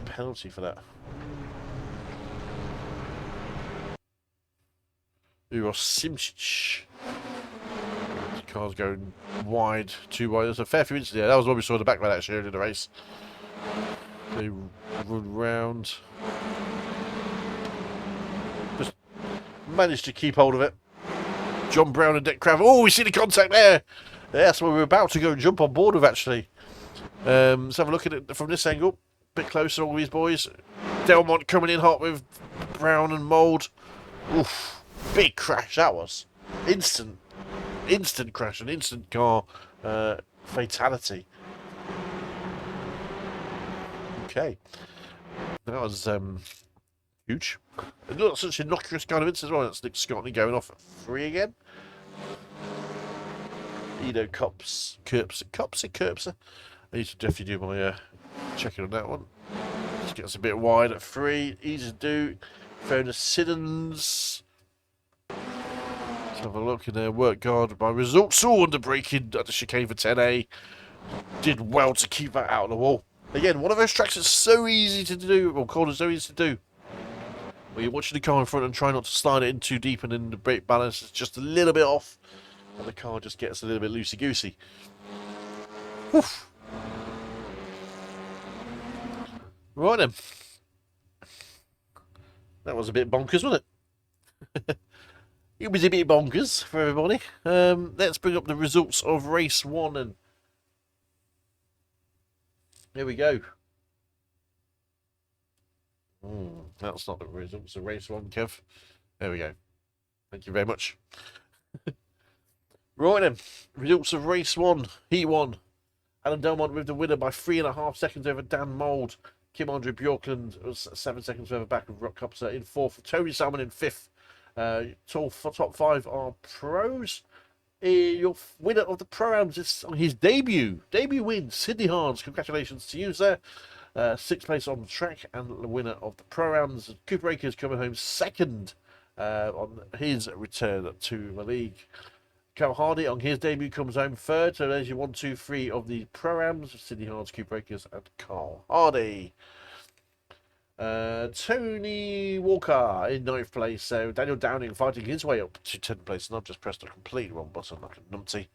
penalty for that? Uros Simčić. The car's going wide, too wide. There's a fair few inches there. That was what we saw in the back of that actually in the race. They run round. Just managed to keep hold of it. John Brown and Dick Craven. Oh, we see the contact there. That's what we were about to go and jump on board with actually. Let's have a look at it from this angle. Bit closer, all these boys. Delmont coming in hot with Brown and Mould. Oof. Big crash that was. Instant crash, an instant car fatality. Okay, that was huge. Not such innocuous kind of incident as well. That's Nick Scotney going off at 3 again. Edo Kopser. I need to definitely do my checking on that one. Just gets a bit wide at 3. Easy to do. Fiona Siddons. Have a look in there. Work guard by results. All under braking at the chicane for 10A. Did well to keep that out of the wall. Again, one of those tracks that's so easy to do, or corners so easy to do. Where you're watching the car in front and try not to slide it in too deep, and then the brake balance is just a little bit off, and the car just gets a little bit loosey goosey. Woof. Right then. That was a bit bonkers, wasn't it? It was a bit bonkers for everybody. Let's bring up the results of race 1, and here we go. That's not the results of race 1, Kev. There we go. Thank you very much. Right then, results of race 1, heat 1. Adam Delmont with the winner by 3.5 seconds over Dan Mould. Kim Andre Bjorklund was 7 seconds further back with Rock Kopser in 4th. Tony Salmon in 5th. Top 5 are pros. Your winner of the Pro-Ams is on his debut win, Sidney Harns. Congratulations to you, sir. 6th place on the track, and the winner of the Pro-Ams, Cooper Akers, coming home 2nd on his return to the league. Carl Hardy on his debut comes home 3rd. So there's your 1, 2, 3 of the Pro-Ams: Sidney Harns, Cooper Akers, and Carl Hardy. Tony Walker in 9th place. So Daniel Downing fighting his way up to 10th place, and I've just pressed a complete wrong button like a numpty.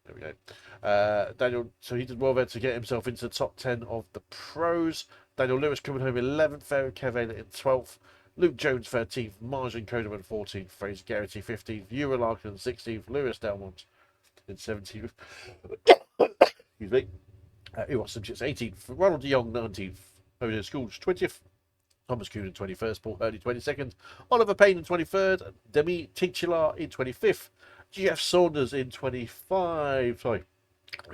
There we go. Daniel, so he did well there to get himself into the top 10 of the pros. Daniel Lewis coming home 11th, Aaron Kev in 12th. Luke Jones 13th, Margin Codeman 14th, Fraser Garrity 15th, Ewan Larkin 16th, Lewis Delmont in 17th. Excuse me. Eros Subjects 18th, Ronald de Jong 19th, Jose Schools 20th, Thomas Kuhn in 21st, Paul Hurley 22nd, Oliver Payne in 23rd, Demi Titular in 25th, Jeff Saunders in 25th, sorry,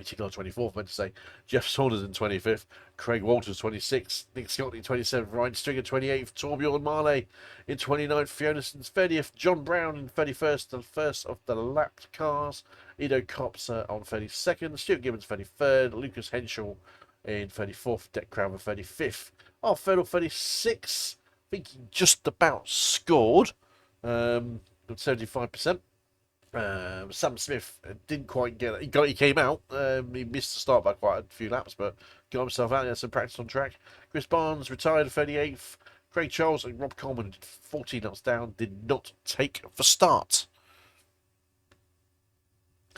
Titular 24th, meant to say, Jeff Saunders in 25th, Craig Walters 26th, Nick Scott in 27th, Ryan Stringer 28th, Torbjorn Marley in 29th, Fiona 30th, John Brown in 31st, the first of the lapped cars, Edo Cops on 32nd, Stuart Gibbons 33rd, Lucas Henschel in 34th, Deck Crowder 35th. Our third or 36, I think he just about scored, with 75%. Sam Smith didn't quite get it. He came out. He missed the start by quite a few laps, but got himself out. He had some practice on track. Chris Barnes retired 38th. Craig Charles and Rob Coleman, 14 laps down, did not take the start.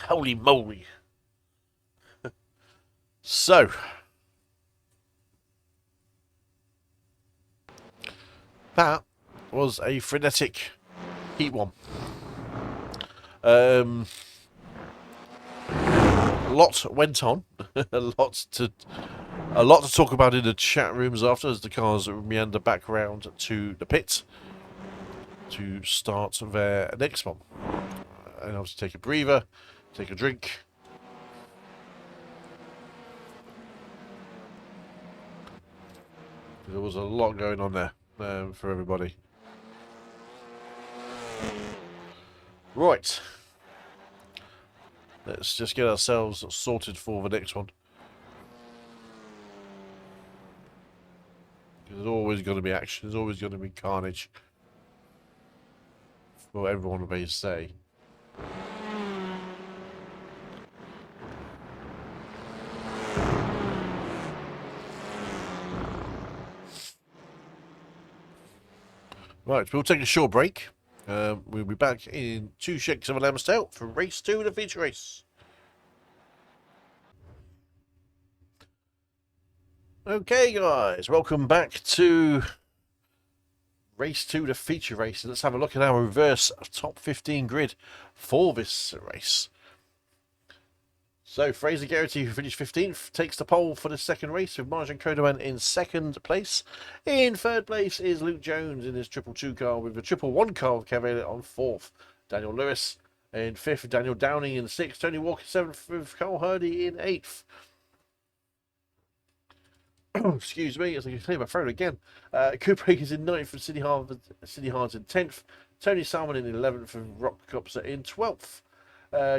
Holy moly. So, that was a frenetic Heat 1. A lot went on. a lot to talk about in the chat rooms after, as the cars meander back round to the pit to start their next one. And obviously take a breather, take a drink. There was a lot going on there for everybody. Right. Let's just get ourselves sorted for the next one. There's always going to be action. There's always going to be carnage. For everyone may say. Right, we'll take a short break. We'll be back in 2 shakes of a lamb's tail for race 2 of the feature race. Okay, guys, welcome back to race 2, the feature race. And let's have a look at our reverse top 15 grid for this race. So, Fraser Garrity, who finished 15th, takes the pole for the second race, with Marjan Kodaman in second place. In third place is Luke Jones in his 222 car, with the 111 car of Cavalier on fourth. Daniel Lewis in fifth, Daniel Downing in sixth, Tony Walker seventh, with Carl Hurdy in eighth. Excuse me, as I can clear my throat again. Cooper is in ninth, and City Hards in 10th. Tony Salmon in 11th, and Rock Copser in 12th.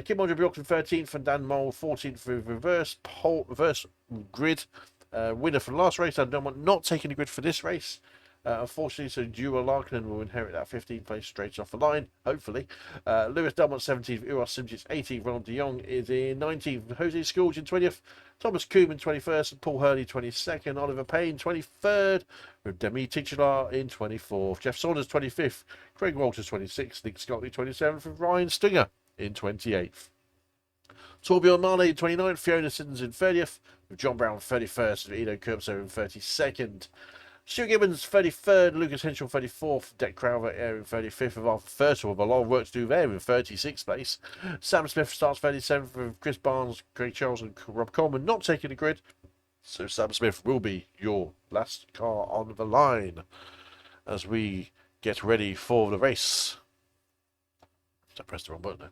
Kim Andre Bjork in 13th, and Dan Mole 14th with reverse grid. Winner for the last race, and not taking the grid for this race. Unfortunately, so Dewar Larkin will inherit that 15th place straight off the line, hopefully. Lewis Delmont 17th, Uros Simjic 18th, Ronald de Jong is in 19th, Jose Scourge in 20th, Thomas Koeman 21st, and Paul Hurley 22nd, Oliver Payne 23rd, with Demi Titular in 24th, Jeff Saunders 25th, Craig Walters 26th, Nick Scott 27th, and Ryan Stinger in 28th. Torbjorn Marley in 29th, Fiona Siddons in 30th, with John Brown 31st, and Edo Kurbso in 32nd. Stuart Gibbons 33rd, Lucas Henschel 34th, Deck Crowder in 35th, of our first of a lot of work to do there in 36th place. Sam Smith starts 37th, with Chris Barnes, Craig Charles, and Rob Coleman not taking the grid. So Sam Smith will be your last car on the line as we get ready for the race. I pressed the wrong button there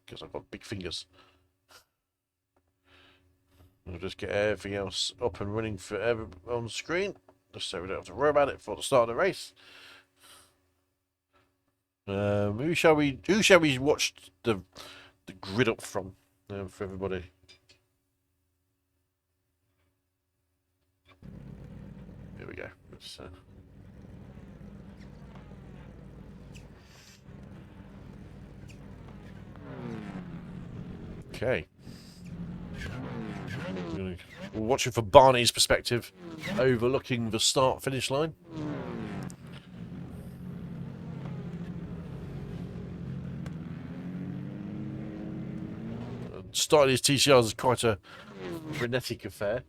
because I've got big fingers. We'll just get everything else up and running for on the screen, just so we don't have to worry about it before the start of the race. Who shall we watch the grid up from for everybody? Here we go. Let's, okay. We're watching from Barney's perspective, overlooking the start-finish line. starting these TCRs is quite a frenetic affair.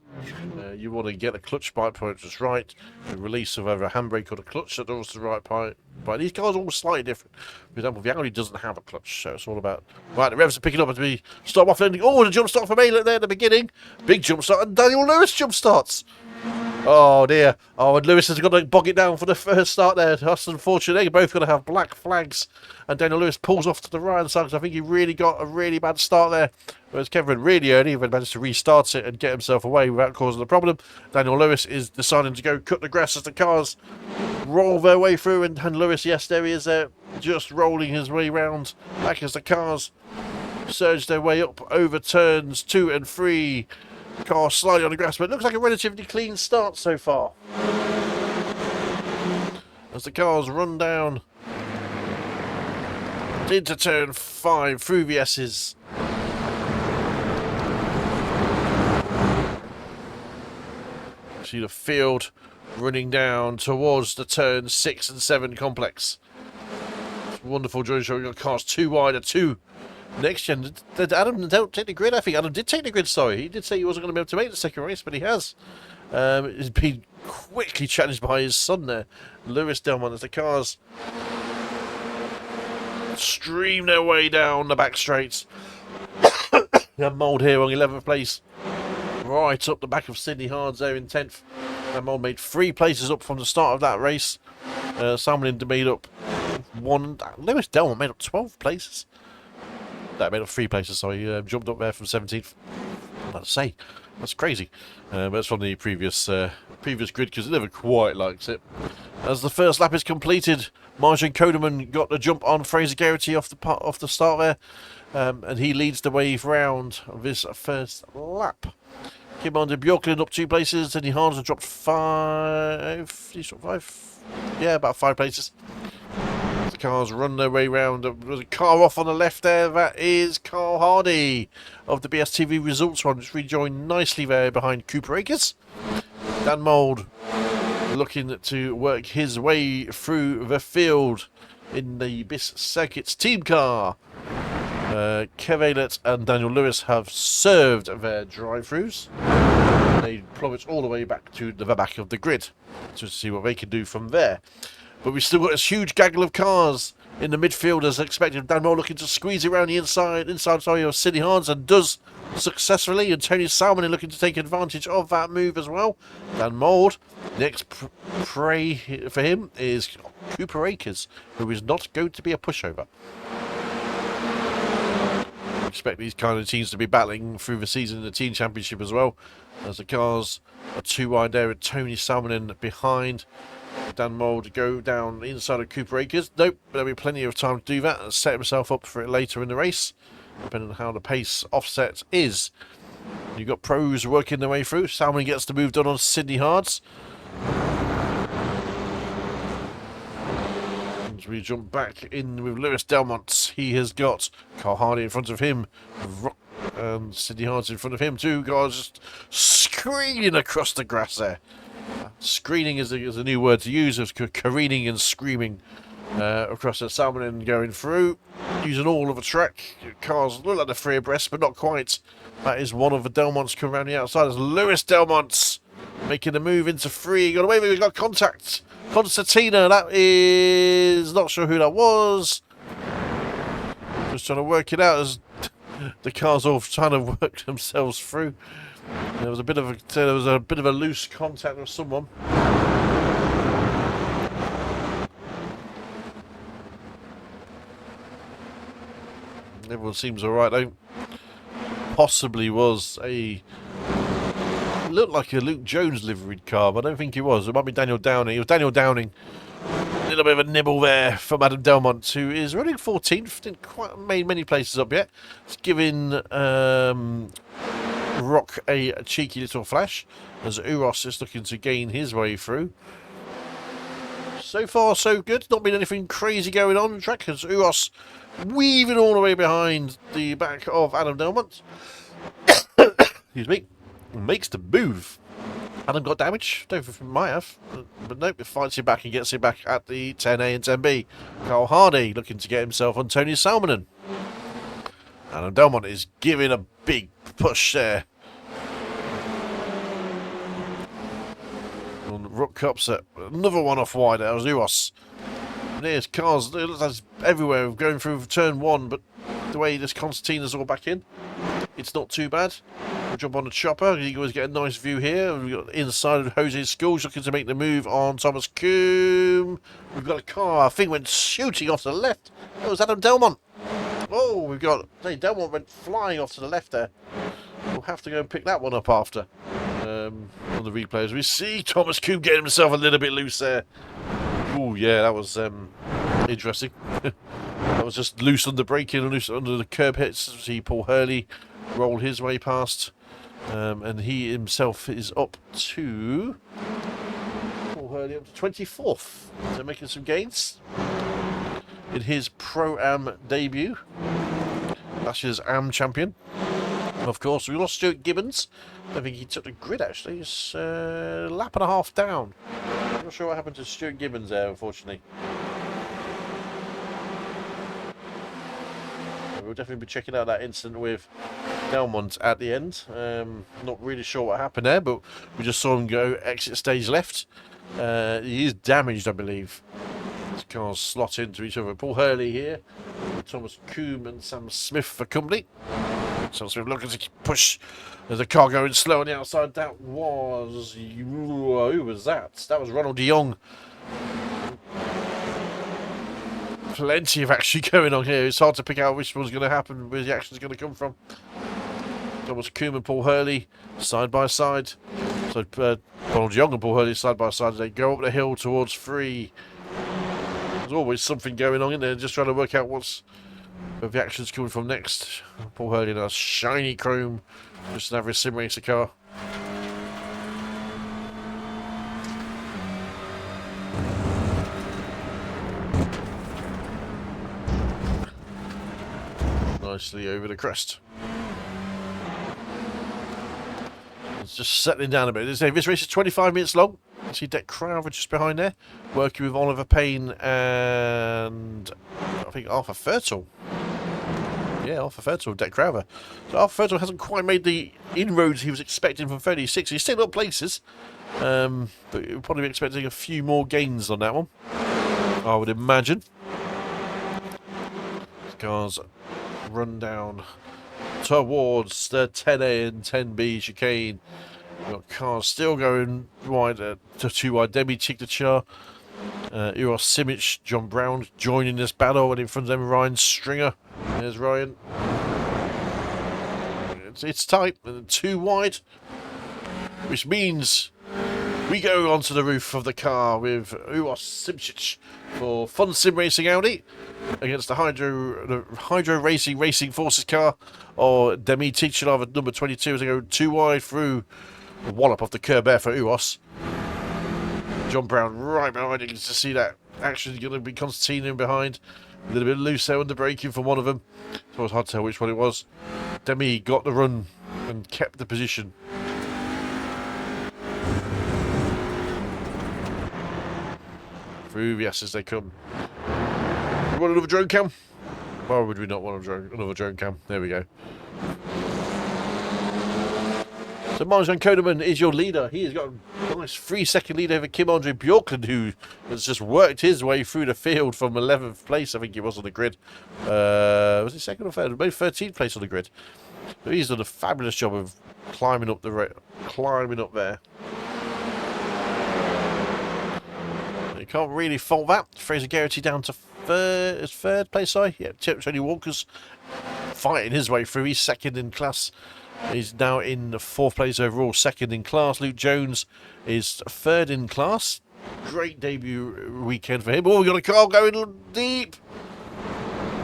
You want to get the clutch bite point just right, the release of either a handbrake or the clutch at the right point. But these cars are all slightly different. For example, the Audi doesn't have a clutch, so it's all about right. The revs are picking up as we start off landing. Oh, the jump start from Aylett there at the beginning, big jump start, and Daniel Lewis jump starts. Oh dear. Oh, and Lewis has got to bog it down for the first start there. That's unfortunate. They're both going to have black flags. And Daniel Lewis pulls off to the right hand side because I think he really got a really bad start there. Whereas Kevin really early even managed to restart it and get himself away without causing a problem. Daniel Lewis is deciding to go cut the grass as the cars roll their way through. And Lewis, yes, there he is there, just rolling his way round back as the cars surge their way up over turns 2 and 3. Car slightly on the grass, but it looks like a relatively clean start so far. As the cars run down into turn 5 through the S's. See the field running down towards the turn 6 and 7 complex. It's wonderful joy showing your cars too wide at 2. Next gen, did Adam don't take the grid? I think Adam did take the grid, sorry. He did say he wasn't going to be able to make the second race, but he has. He's been quickly challenged by his son there, Lewis Delmont, as the cars stream their way down the back straights. We have Mould here on 11th place, right up the back of Sidney Hards there in 10th. And Mould made 3 places up from the start of that race. Salmon made up 1. Lewis Delmont made up 12 places. That made up 3 places, so he jumped up there from 17th. I'm about to say, that's crazy. But it's from the previous grid because he never quite likes it. As the first lap is completed, Marjan Kodeman got the jump on Fraser Garrity off the start there, and he leads the wave round of this first lap. Kimon de Bjorklund up 2 places, and Hans dropped 5. He's dropped 5. Yeah, about 5 places. The cars run their way round. There's a car off on the left there. That is Carl Hardy of the BSTV Results One. Just rejoined nicely there behind Cooper Akers. Dan Mould looking to work his way through the field in the BIS Circuits team car. Kev Aylett and Daniel Lewis have served their drive-throughs. They plummet all the way back to the back of the grid to see what they can do from there. But we've still got this huge gaggle of cars in the midfield as expected. Dan Mould looking to squeeze around the inside of Sidney Hards and does successfully. And Tony Salmon looking to take advantage of that move as well. Dan Mould, next prey for him is Cooper Akers, who is not going to be a pushover. I expect these kind of teams to be battling through the season in the team championship as well. As the cars are 2 wide there with Tony Salmon behind. Dan Mould go down inside of Cooper Akers. Nope, there'll be plenty of time to do that and set himself up for it later in the race, depending on how the pace offset is. You've got pros working their way through. Salmon gets the move done on Sidney Hards. As we jump back in with Lewis Delmont, he has got Carl Hardy in front of him. And Sidney Hards in front of him too. Guys just screaming across the grass there. Screening is a new word to use. It's careening and screaming across the Salmon and going through, using all of the track. Cars look like they're 3 abreast, but not quite. That is one of the Delmonts coming around the outside. As Lewis Delmonts making the move into 3. Got away with it. We've got contact. Constantina. That is not sure who that was. Just trying to work it out as the cars all trying to work themselves through. There was a bit of a loose contact with someone. Everyone seems all right though. Possibly was looked like a Luke Jones liveried car, but I don't think he was. It might be Daniel Downing. It was Daniel Downing. A little bit of a nibble there from Adam Delmont, who is running 14th. Didn't quite made many places up yet. It's giving Rock a cheeky little flash as Uros is looking to gain his way through. So far so good, not been anything crazy going on the track as Uros weaving all the way behind the back of Adam Delmont. Excuse me. Makes the move. Adam got damage, don't think he might have, but nope, it fights him back and gets him back at the 10A and 10B. Carl Hardy looking to get himself on Tony Salmonen. And Delmont is giving a big push there. On Rook Cups, another one off wide. That was Uos. And there's cars. It looks like it's everywhere going through turn one, but the way this concertina's all back in, it's not too bad. We'll jump on the chopper. You guys get a nice view here. We've got inside of Jose's Schools looking to make the move on Thomas Coombe. We've got a car. I think went shooting off to the left. That was Adam Delmont. Oh, we've got... Hey, Delmont went flying off to the left there. We'll have to go and pick that one up after. On the replays, we see Thomas Coombe getting himself a little bit loose there. Oh, yeah, that was interesting. That was just loose under braking and loose under the curb hits. See Paul Hurley roll his way past. And he himself is up to... Paul Hurley up to 24th. So making some gains in his Pro-Am debut. Last year's Am champion. Of course, we lost Stuart Gibbons. I think he took the grid, actually. He's a lap and a half down. I'm not sure what happened to Stuart Gibbons there, unfortunately. We'll definitely be checking out that incident with Delmont at the end. Not really sure what happened there, but we just saw him go exit stage left. He is damaged, I believe. These cars slot into each other. Paul Hurley here, Thomas Coombe and Sam Smith for company. So we're looking to push the car going slow on the outside. That was... Who was that? That was Ronald de Jong. Plenty of action going on here. It's hard to pick out which one's going to happen, where the action's going to come from. Thomas Coombe and Paul Hurley side by side. So Ronald de Jong and Paul Hurley side by side. They go up the hill towards 3. There's always something going on in there. Just trying to work out what's... where the action's coming from next. Paul Hurley in a shiny chrome, just an average sim racer car. Nicely over the crest. It's just settling down a bit. This race is 25 minutes long. You see Deck Crowther just behind there, working with Oliver Payne and I think Arthur Fertel. Yeah, Arthur Fertel, Deck Crowther. So Arthur Fertel hasn't quite made the inroads he was expecting from 36. He's still up places, but we'll probably be expecting a few more gains on that one, I would imagine. Cars run down towards the 10A and 10B chicane. We've got cars still going wide to 2 wide. Demi Chikdachar, Uros Simic, John Brown joining this battle, and in front of them Ryan Stringer. There's Ryan. It's tight, and 2 wide, which means we go onto the roof of the car with Uros Simic for Fun Sim Racing Audi against the Hydro Racing Forces car, or Demi Chikdachar number 22 as they go 2 wide through. A wallop off the curb there for Uros. John Brown right behind it. You can see that action is going to be Constantine behind. A little bit loose there under braking from one of them. So it's hard to tell which one it was. Demi got the run and kept the position. Through the as they come. You want another drone cam? Why would we not want another drone cam? There we go. So Marjan Kodeman is your leader. He has got a nice 3-second lead over Kim-Andre Bjorklund, who has just worked his way through the field from 11th place, I think he was on the grid. Was he 2nd or 3rd? Maybe 13th place on the grid. But he's done a fabulous job of climbing up there. You can't really fault that. Fraser Garrity down to 3rd place, sorry. Yeah, Tony Walker's fighting his way through. He's 2nd in class. He's now in the 4th place overall, 2nd in class. Luke Jones is 3rd in class. Great debut weekend for him. Oh, we've got a car going deep.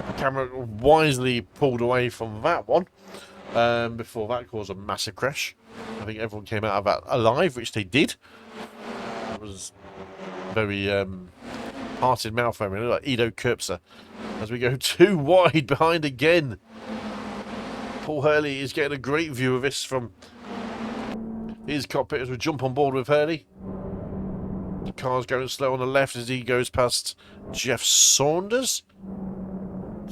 The camera wisely pulled away from that one before that caused a massive crash. I think everyone came out of that alive, which they did. It was very heart in mouth for me, like Edo Kirpser. As we go 2 wide behind again. Paul Hurley is getting a great view of this from his cockpit as we jump on board with Hurley. The car's going slow on the left as he goes past Jeff Saunders.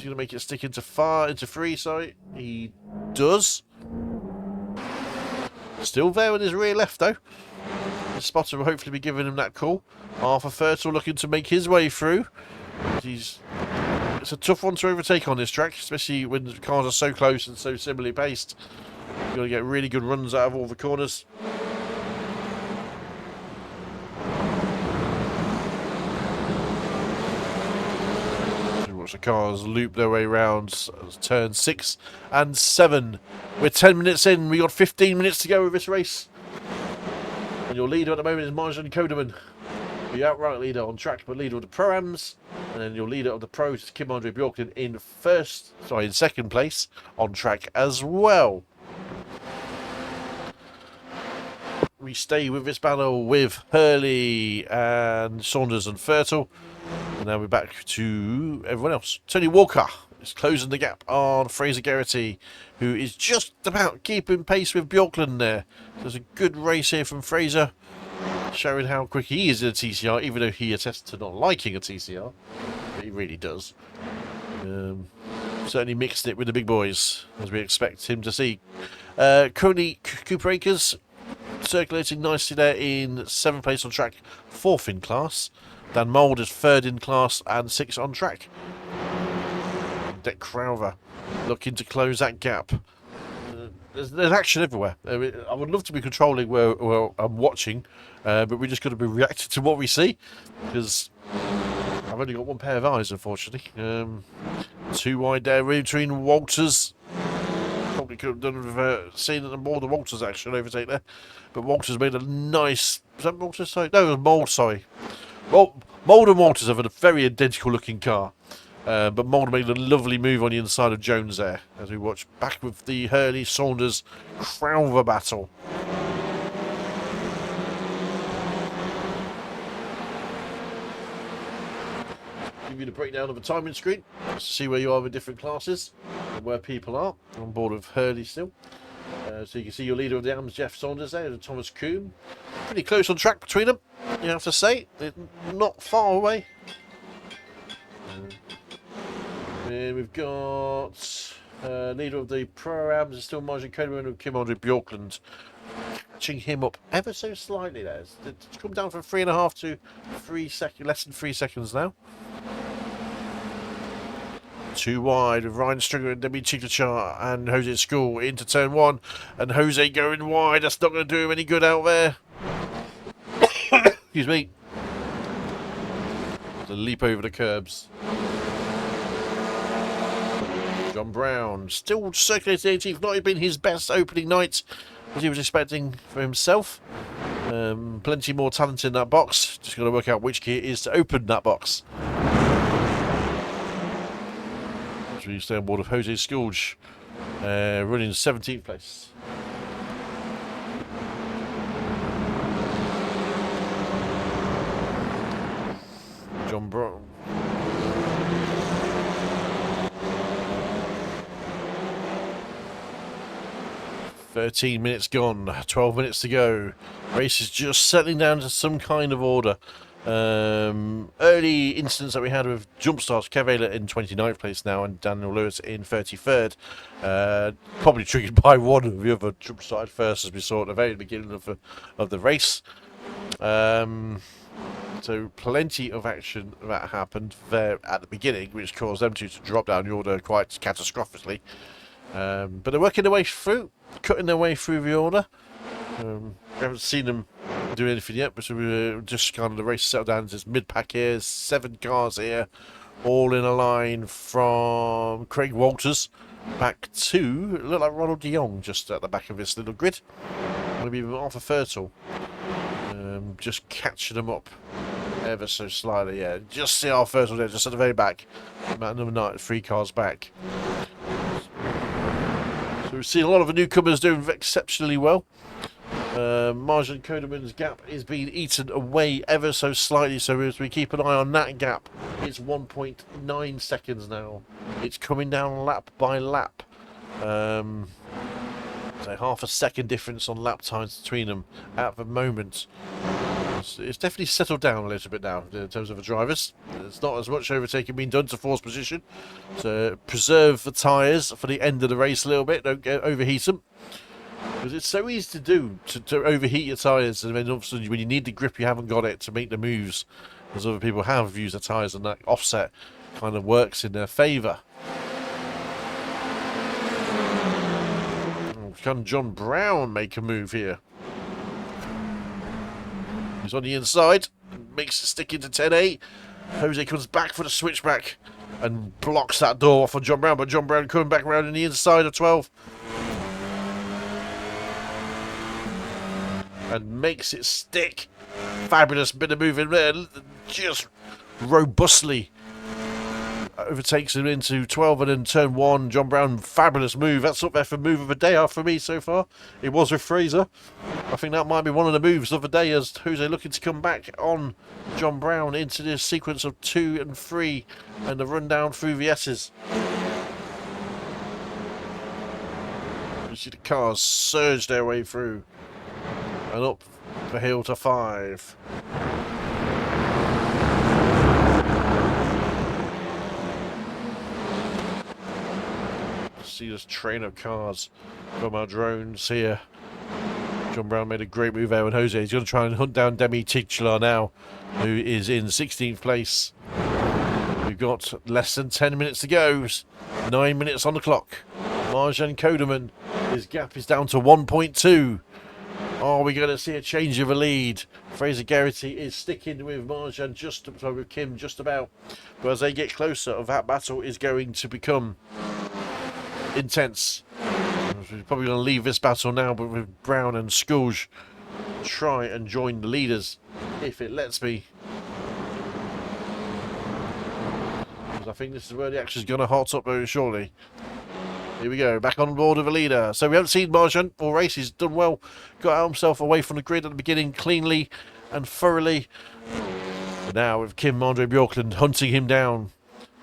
He's going to make it stick into free, sorry. He does. Still there with his rear left, though. The spotter will hopefully be giving him that call. Arthur Fertile looking to make his way through. It's a tough one to overtake on this track, especially when the cars are so close and so similarly paced. You've got to get really good runs out of all the corners. Watch the cars loop their way around turn 6 and 7. We're 10 minutes in. We got 15 minutes to go with this race. And your leader at the moment is Marjan Kodeman. The outright leader on track, but leader of the Pro-Ams. And then your leader of the Pros is Kim-Andre Bjorklund in second place on track as well. We stay with this battle with Hurley and Saunders and Fertile. And now we're back to everyone else. Tony Walker is closing the gap on Fraser Geraghty, who is just about keeping pace with Bjorklund there. There's a good race here from Fraser, showing how quick he is in a TCR, even though he attests to not liking a TCR. But he really does. Certainly mixed it with the big boys, as we expect him to see. Currently, Cooper Akers circulating nicely there in 7th place on track, 4th in class. Dan Mould is 3rd in class and 6th on track. Dick Crowther looking to close that gap. There's action everywhere. I would love to be controlling where I'm watching, but we just got to be reacting to what we see, because I've only got one pair of eyes, unfortunately. Too wide there between Walters. Probably could have done with seeing more of the Walters action overtake there, but Walters made a nice. Was that Walters? Sorry, no, it was Mould. Sorry. Well, Mould and Walters have a very identical looking car. But Mould made a lovely move on the inside of Jones there, as we watch back with the Hurley Saunders Crowther battle. Give you the breakdown of the timing screen to see where you are with different classes and where people are on board with Hurley still. So you can see your leader of the AMS, Jeff Saunders there, and Thomas Coombe. Pretty close on track between them, you have to say. They're not far away. And we've got leader of the Pro-Ams is still Marjan Kodeman with Kim-Andre Bjorklund. Catching him up ever so slightly there. It's come down from 3.5 to 3 seconds, less than 3 seconds now. Too wide with Ryan Stringer and Demi Chiclachar and Jose School into turn 1. And Jose going wide. That's not going to do him any good out there. Excuse me. The leap over the curbs. John Brown still circulating 18th. Not been his best opening night as he was expecting for himself. Plenty more talent in that box. Just got to work out which key it is to open that box. As we stay on board of Jose Scourge, running 17th place. John Brown. 13 minutes gone, 12 minutes to go. Race is just settling down to some kind of order. Early incidents that we had with jump starts, Kev Ayler in 29th place now and Daniel Lewis in 33rd. Probably triggered by one of the other jump start first, as we saw at the very beginning of the race. So plenty of action that happened there at the beginning, which caused them to drop down the order quite catastrophically. But they're working their way through, cutting their way through the order. We haven't seen them do anything yet, but we're just kind of the race settled down to this mid-pack here. 7 cars here, all in a line from Craig Walters back to, look like Ronald de Jong just at the back of this little grid. Maybe even Arthur Fertile. Just catching them up ever so slightly, yeah. Just see Arthur Fertile there, just at the very back. About number 9, 3 cars back. So we've seen a lot of the newcomers doing exceptionally well. Marjan Kodeman's gap is being eaten away ever so slightly, so as we keep an eye on that gap, it's 1.9 seconds now. It's coming down lap by lap. So half a second difference on lap times between them at the moment. It's definitely settled down a little bit now in terms of the drivers. There's not as much overtaking being done to force position. So preserve the tyres for the end of the race a little bit. Don't overheat them. Because it's so easy to do, to overheat your tyres. And then all of a sudden when you need the grip, you haven't got it to make the moves. As other people have used the tyres, and that offset kind of works in their favour. Can John Brown make a move here? He's on the inside, makes it stick into 10A. Jose comes back for the switchback and blocks that door off on John Brown, but John Brown coming back around in the inside of 12. And makes it stick. Fabulous bit of moving there, just robustly overtakes him into 12 and then turn 1. John Brown, fabulous move. That's up there for move of the day for me so far. It was with Fraser. I think that might be one of the moves of the day, as Jose looking to come back on John Brown into this sequence of 2 and 3 and the run down through the S's. You see the cars surge their way through and up the hill to 5. See this train of cars from our drones here. John Brown made a great move there, and Jose is going to try and hunt down Demi Titchler now, who is in 16th place. We've got less than 10 minutes to go. 9 minutes on the clock. Marjan Kodeman, his gap is down to 1.2. Are we going to see a change of a lead? Fraser Geraghty is sticking with Marjan with Kim just about. But as they get closer, that battle is going to become intense. We're probably going to leave this battle now, but with Brown and Scourge try and join the leaders if it lets me. Because I think this is where the action is going to hot up very shortly. Here we go, back on board with a leader. So we haven't seen Marjan all race. He's done well, got himself away from the grid at the beginning cleanly and thoroughly. But now with Kim Andre Bjorklund hunting him down.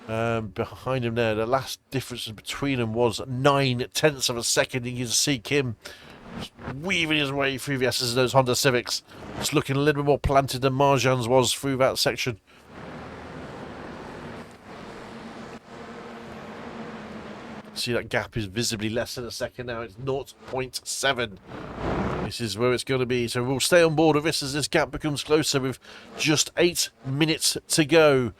Behind him there, the last difference between them was 0.9 of a second. You can see Kim weaving his way through the S's of those Honda Civics. It's looking a little bit more planted than Marjan's was through that section. See, that gap is visibly less than a second now. It's 0.7. This is where it's going to be. So we'll stay on board with this as this gap becomes closer with just 8 minutes to go.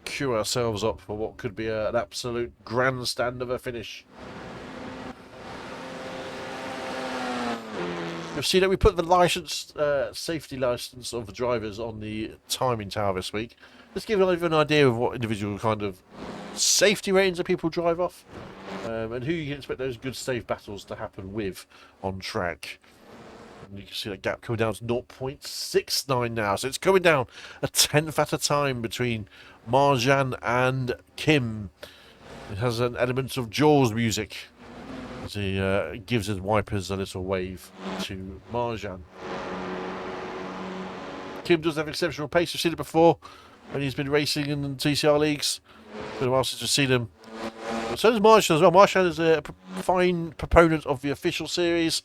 Queue ourselves up for what could be an absolute grandstand of a finish. You'll see that we put the license, safety license of the drivers on the timing tower this week. Let's give you an idea of what individual kind of safety ratings that people drive off, and who you can expect those good safe battles to happen with on track. And you can see that gap coming down to 0.69 now, so it's coming down a 10th at a time between Marjan and Kim. It has an element of Jaws music as he gives his wipers a little wave to Marjan. Kim does have exceptional pace. We've seen it before when he's been racing in the TCR leagues. It's been a while since we've seen him. But so does Marjan as well. Marjan is a fine proponent of the official series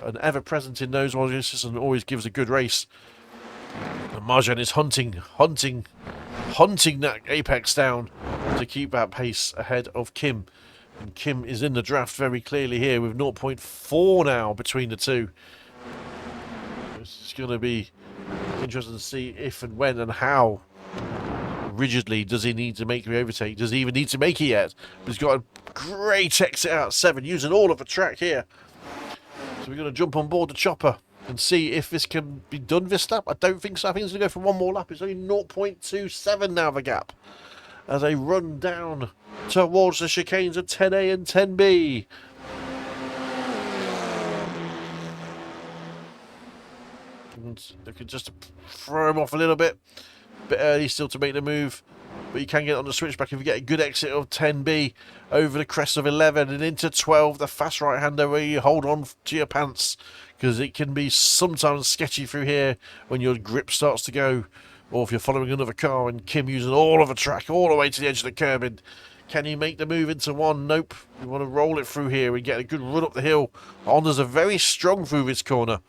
and ever present in those races and always gives a good race. And Marjan is hunting that apex down to keep that pace ahead of Kim. And Kim is in the draft very clearly here with 0.4 now between the two. It's going to be interesting to see if and when and how rigidly does he need to make the overtake. Does he even need to make it yet? But he's got a great exit out 7, using all of the track here. So we're going to jump on board the chopper and see if this can be done this lap. I don't think so. I think it's going to go for one more lap. It's only 0.27 now, the gap, as they run down towards the chicanes of 10A and 10B. And they could just throw him off a little bit early still to make the move. But you can get on the switchback if you get a good exit of 10B over the crest of 11 and into 12, the fast right-hander, where you hold on to your pants, because it can be sometimes sketchy through here when your grip starts to go, or if you're following another car. And Kim using all of the track all the way to the edge of the curb and Can he make the move into one? Nope. We want to roll it through here and get a good run up the hill. Honda's are very strong through this corner.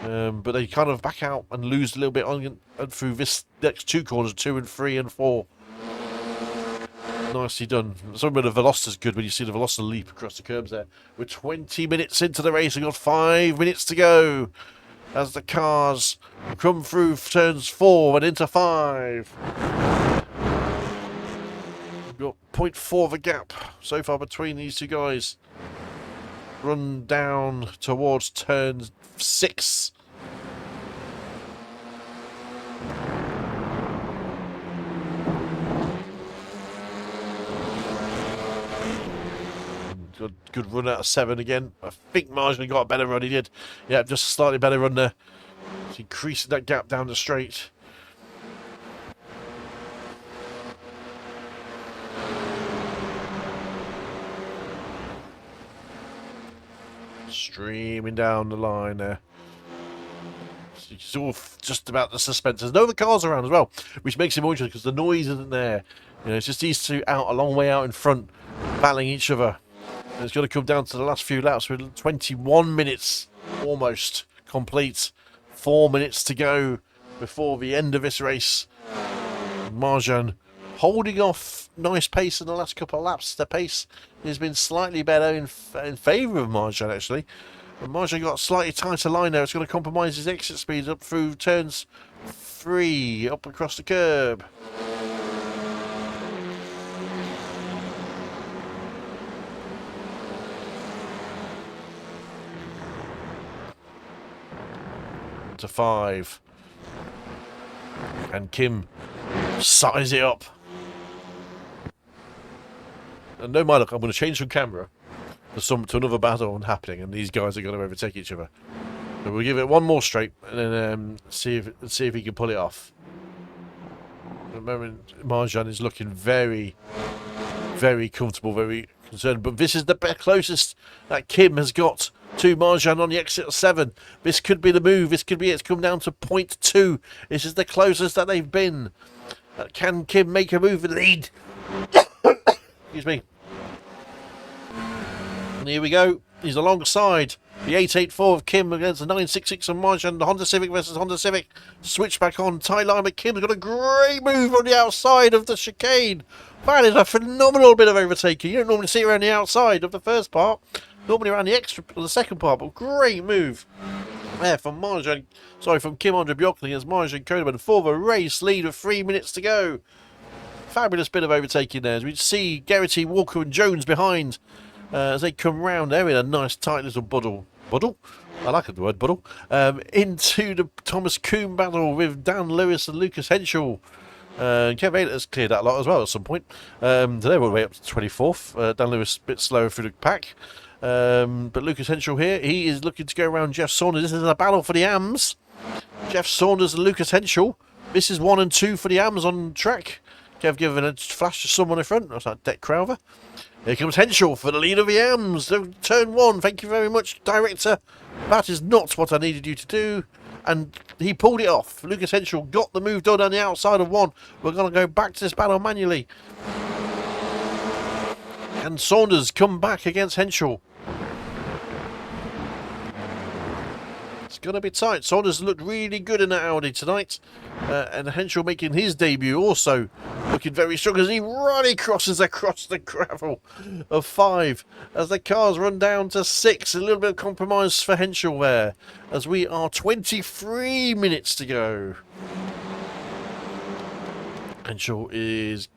But they kind of back out and lose a little bit on through this next two corners, 2 and 3 and 4. Nicely done. Some of the Velocitor's good when you see the Velociter leap across the curbs there. We're 20 minutes into the race. We've got 5 minutes to go as the cars come through turns 4 and into 5. We've got 0.4 of a gap so far between these two guys. Run down towards turn 6. Good run out of 7 again. I think marginally got a better run. He did. Yeah, just a slightly better run there. It's increasing that gap down the straight. Streaming down the line there. It's all just about the suspense. There's no other cars around as well, which makes it more interesting because the noise isn't there. You know, it's just these two out a long way out in front, battling each other. And it's going to come down to the last few laps. We're 21 minutes almost complete. 4 minutes to go before the end of this race. Marjan holding off nice pace in the last couple of laps. The pace has been slightly better in favour of Marjan, actually. But Marjan got a slightly tighter line there. It's going to compromise his exit speed up through turns 3, up across the curb. To 5. And Kim size it up. And no mind, look, I'm going to change from camera to another battle happening, and these guys are going to overtake each other. So we'll give it one more straight, and then see if he can pull it off. At the moment, Marjan is looking very, very comfortable, very concerned. But this is the closest that Kim has got to Marjan on the exit of 7. This could be the move. This could be it. It's come down to 0.2. This is the closest that they've been. Can Kim make a move and lead? Excuse me. And here we go. He's alongside the 884 of Kim against the 966 of Marjan. The Honda Civic versus Honda Civic. Switch back on. Tie line, but Kim's got a great move on the outside of the chicane. That is a phenomenal bit of overtaking. You don't normally see it around the outside of the first part. Normally around the second part, but great move there from Marjan. Sorry, from Kim Andre Bjorkling against Marjan Koneman for the race lead with 3 minutes to go. Fabulous bit of overtaking there. As we see Geraghty, Walker and Jones behind as they come round there in a nice tight little buddle. I like the word buddle. Into the Thomas Coombe battle with Dan Lewis and Lucas Henschel. Kev Ayler has cleared that a lot as well at some point. So they're all the way up to 24th. Dan Lewis a bit slower through the pack. But Lucas Henschel here, he is looking to go around Jeff Saunders. This is a battle for the AMS. Jeff Saunders and Lucas Henschel. This is 1 and 2 for the AMS on track. Kev giving a flash to someone in front. That's like Deck Crowther. Here comes Henschel for the lead of the AMS. Turn 1. Thank you very much, director. That is not what I needed you to do. And he pulled it off. Lucas Henschel got the move done on the outside of 1. We're going to go back to this battle manually. And Saunders come back against Henschel. It's going to be tight. Saunders looked really good in that Audi tonight. And Henschel making his debut also looking very strong as he really crosses across the gravel of 5. As the cars run down to 6. A little bit of compromise for Henschel there. As we are 23 minutes to go. Henschel is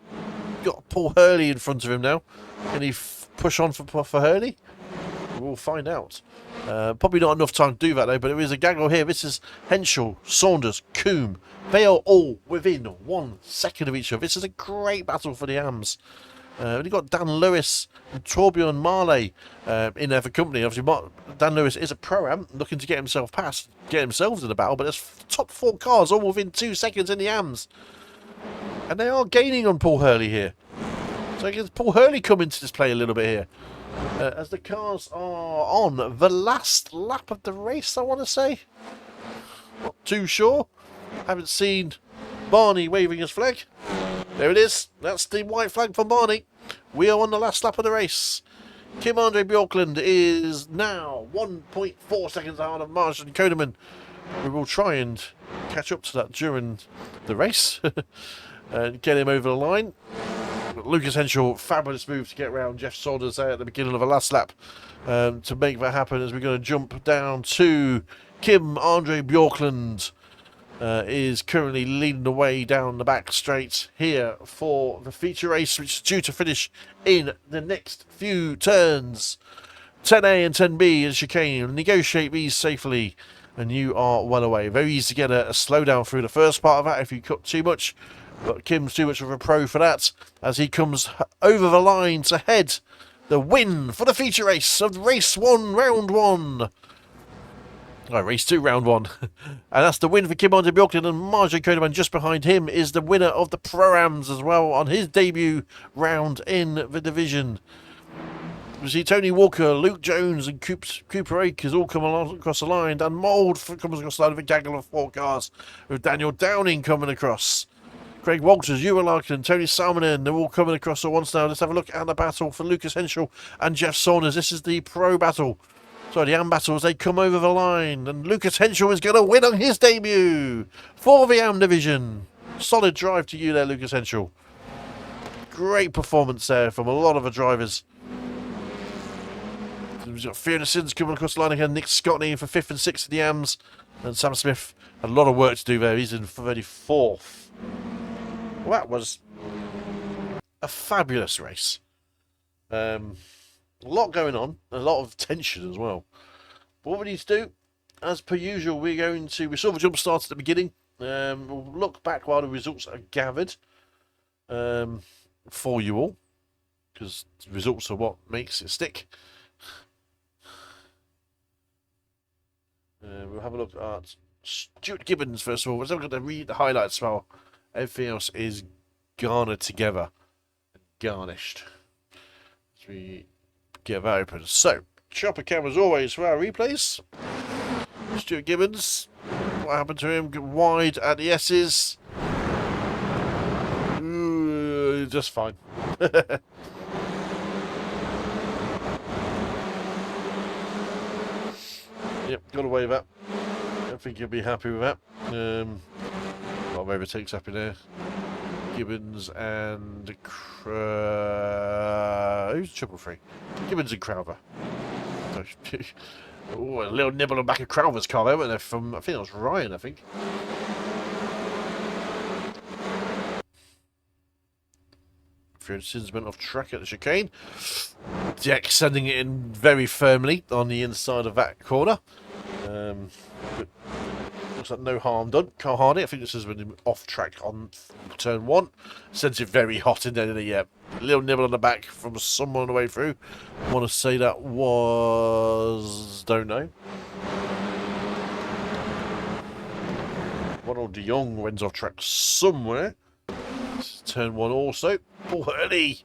got Paul Hurley in front of him now. Can he push on for Hurley? We'll find out. Probably not enough time to do that though, but there is a gaggle here. This is Henschel, Saunders, Coombe. They are all within 1 second of each other. This is a great battle for the AMS. We've got Dan Lewis and Torbjorn Marley in there for company. Obviously, Dan Lewis is a pro-am looking to get himself past, get himself in the battle, but there's top 4 cars all within 2 seconds in the AMS. And they are gaining on Paul Hurley here. So again, Paul Hurley come into this play a little bit here. As the cars are on the last lap of the race, I want to say. Not too sure. Haven't seen Barney waving his flag. There it is. That's the white flag for Barney. We are on the last lap of the race. Kim Andre Bjorklund is now 1.4 seconds ahead of Martin Kodeman. We will try and catch up to that during the race and get him over the line. Lucas Henschel, fabulous move to get around Jeff Saunders there at the beginning of the last lap to make that happen, as we're going to jump down to Kim Andre Bjorklund. Is currently leading the way down the back straight here for the feature race, which is due to finish in the next few turns. 10A and 10B as chicane. Negotiate these safely, and you are well away. Very easy to get a slowdown through the first part of that if you cut too much, but Kim's too much of a pro for that, as he comes over the line to head the win for the feature race of race 1, round 1. Oh, race 2, round 1. And that's the win for Kim Andre Bjorklund, and Marjorie Kodeman just behind him is the winner of the Pro-Ams as well on his debut round in the division. You see Tony Walker, Luke Jones and Cooper Akers all come along across the line, and Mould comes across the line with a gaggle of 4 cars, with Daniel Downing coming across. Craig Walters, Ewan Larkin and Tony Salmonen, they're all coming across at once now. Let's have a look at the battle for Lucas Henschel and Jeff Saunders. This is the Pro battle. Sorry, the AM battles, they come over the line, and Lucas Henschel is going to win on his debut for the AM division. Solid drive to you there, Lucas Henschel. Great performance there from a lot of the drivers. We've got Fiona Sins coming across the line again, Nick Scottney for 5th and 6th in the AMs, and Sam Smith had a lot of work to do there. He's in 34th. Well, that was a fabulous race. A lot going on, a lot of tension as well. But what we need to do, as per usual, we saw the jump start at the beginning. We'll look back while the results are gathered for you all, because the results are what makes it stick. We'll have a look at Stuart Gibbons first of all. We're going to read the highlights while everything else is garnered together and garnished. As we get that open. So, chopper cam as always for our replays. Stuart Gibbons, what happened to him? Wide at the S's. Just fine. Yep, got away with that. I think you'll be happy with that. A lot of overtakes up in there. Gibbons and who's triple free? Gibbons and Crowther. Oh, a little nibble on the back of Crowther's car there, weren't they? From, I think it was Ryan, I think. Fiona Sins went off track at the chicane. Jack sending it in very firmly on the inside of that corner. But looks like no harm done. Carl Hardy, I think this has been off track on turn 1. Sends it very hot in there. Yeah, a little nibble on the back from someone on the way through. I want to say that was... don't know. Ronald de Jong went off track somewhere. Turn 1 also. Paul Hurley.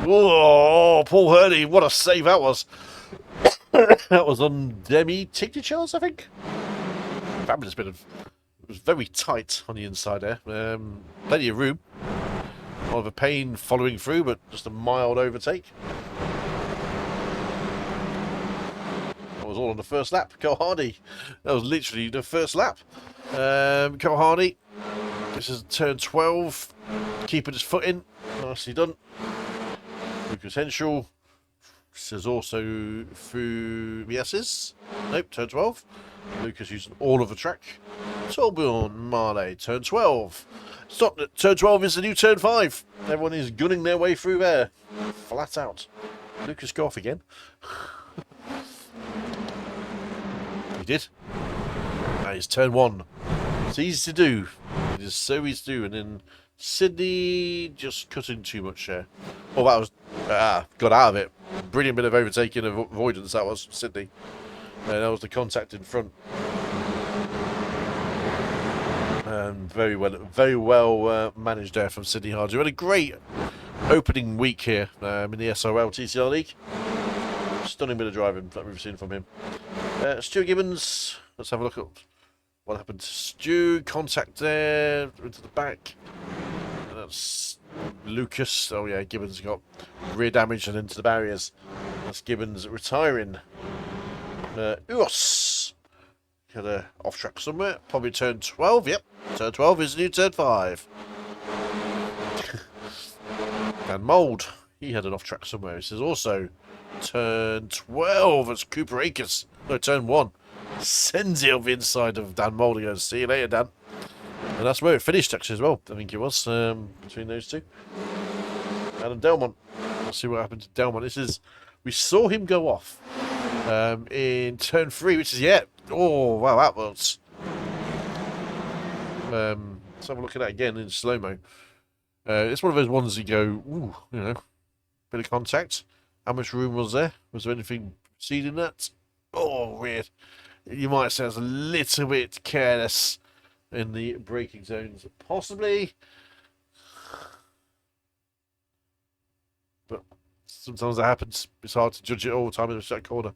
Oh, Paul Hurley. What a save that was. That was on Demi Tignichar's, I think. Fabulous bit of... it was very tight on the inside there. Plenty of room. Oliver Payne following through, but just a mild overtake. That was all on the first lap. Cole Hardy. That was literally the first lap. Cole Hardy. This is turn 12. Keeping his foot in. Nicely done. Lucas Henschel. This is also through the S's. Nope, turn 12. Lucas using all of the track. Torbjorn Marley, turn 12. Stop, turn 12 is the new turn 5. Everyone is gunning their way through there. Flat out. Lucas go off again. He did. That is turn 1. It's easy to do. It is so easy to do. And then Sydney just cutting too much there. Oh, that was... got out of it. Brilliant bit of overtaking and avoidance that was, Sydney. That was the contact in front. And very well managed there from Sydney Hardy. We had a great opening week here in the SRL TCR League. Stunning bit of driving that we've seen from him. Stuart Gibbons, let's have a look at what happened to Stu. Contact there, into the back. That's Lucas. Oh yeah, Gibbons got rear damage and into the barriers. That's Gibbons retiring. Uos had a off track somewhere. Probably turn 12. Yep, turn 12 is the new turn 5. And Mould, he had an off track somewhere. This is also turn 12. That's Cooper Akers. No, turn 1. Sends it over the inside of Dan Mould. He goes, see you later, Dan. And that's where it finished, actually, as well. I think it was, between those two. Adam Delmont. Let's see what happened to Delmont. This is, we saw him go off in turn 3, which is, yeah. Oh, wow, that was. Let's have a look at that again in slow-mo. It's one of those ones you go, ooh, you know, bit of contact. How much room was there? Was there anything preceding that? Oh, weird. You might say it's a little bit careless in the braking zones, possibly. But sometimes that happens. It's hard to judge it all the time in a set corner.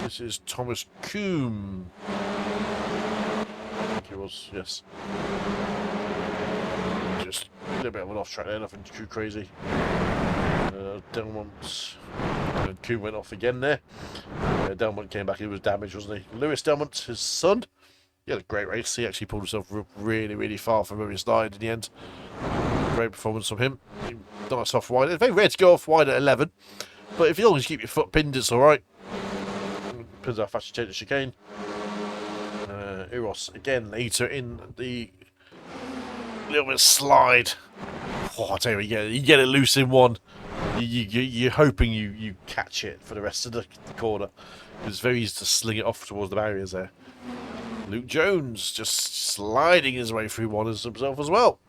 This is Thomas Coombe. I think it was, yes. Just a little bit of an off track there, nothing too crazy. Delmont and Coombe went off again there. Delmont came back, he was damaged, wasn't he? Lewis Delmont, his son, he had a great race. He actually pulled himself really, really far from where he started in the end. Great performance from him. Nice off wide. It's very rare to go off wide at 11, but if you always keep your foot pinned, it's alright. Depends how fast you take the chicane. Uros again later in the little bit of slide. Oh, I tell you, you get it loose in one. You're hoping you catch it for the rest of the corner. It's very easy to sling it off towards the barriers there. Luke Jones just sliding his way through one himself as well.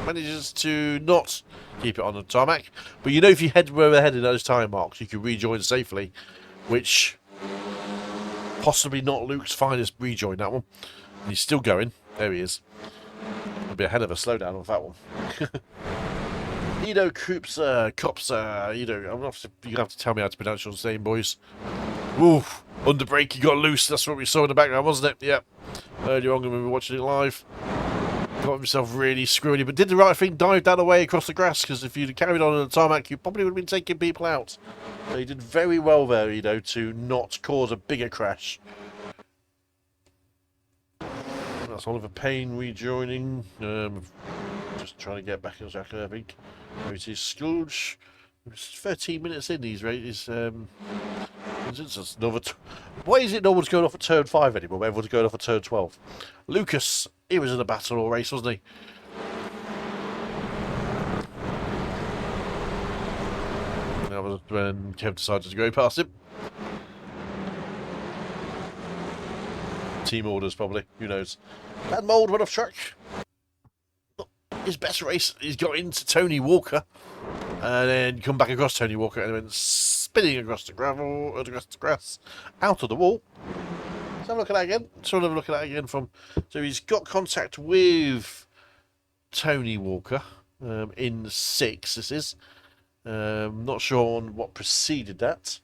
Manages to not keep it on the tarmac. But you know, if you head where we're heading those time marks, you can rejoin safely, which possibly not Luke's finest rejoin, that one. And he's still going. There he is. I'll be ahead of a slowdown on that one. Ido Copsa, Ido, you're going to have to tell me how to pronounce your name, boys. Oof, under brake, he got loose. That's what we saw in the background, wasn't it? Yep. Earlier on when we were watching it live. Got himself really screwed, but did the right thing, dived that away across the grass, because if you'd carried on the tarmac, you probably would have been taking people out. So he did very well there, Ido, to not cause a bigger crash. That's Oliver Payne rejoining. Just trying to get back in track, I think. It is Scourge. It's 13 minutes in these races. It's another. Why is it no one's going off at turn 5 anymore? Everyone's going off at turn 12. Lucas, he was in a battle or race, wasn't he? That was when Kev decided to go past him. Team orders, probably. Who knows? That Mould went off track. His best race, he's got into Tony Walker. And then come back across Tony Walker and then spinning across the gravel, across the grass, out of the wall. Let's have a look at that again. So have a look at that again from. So he's got contact with Tony Walker in 6. This is. Not sure on what preceded that.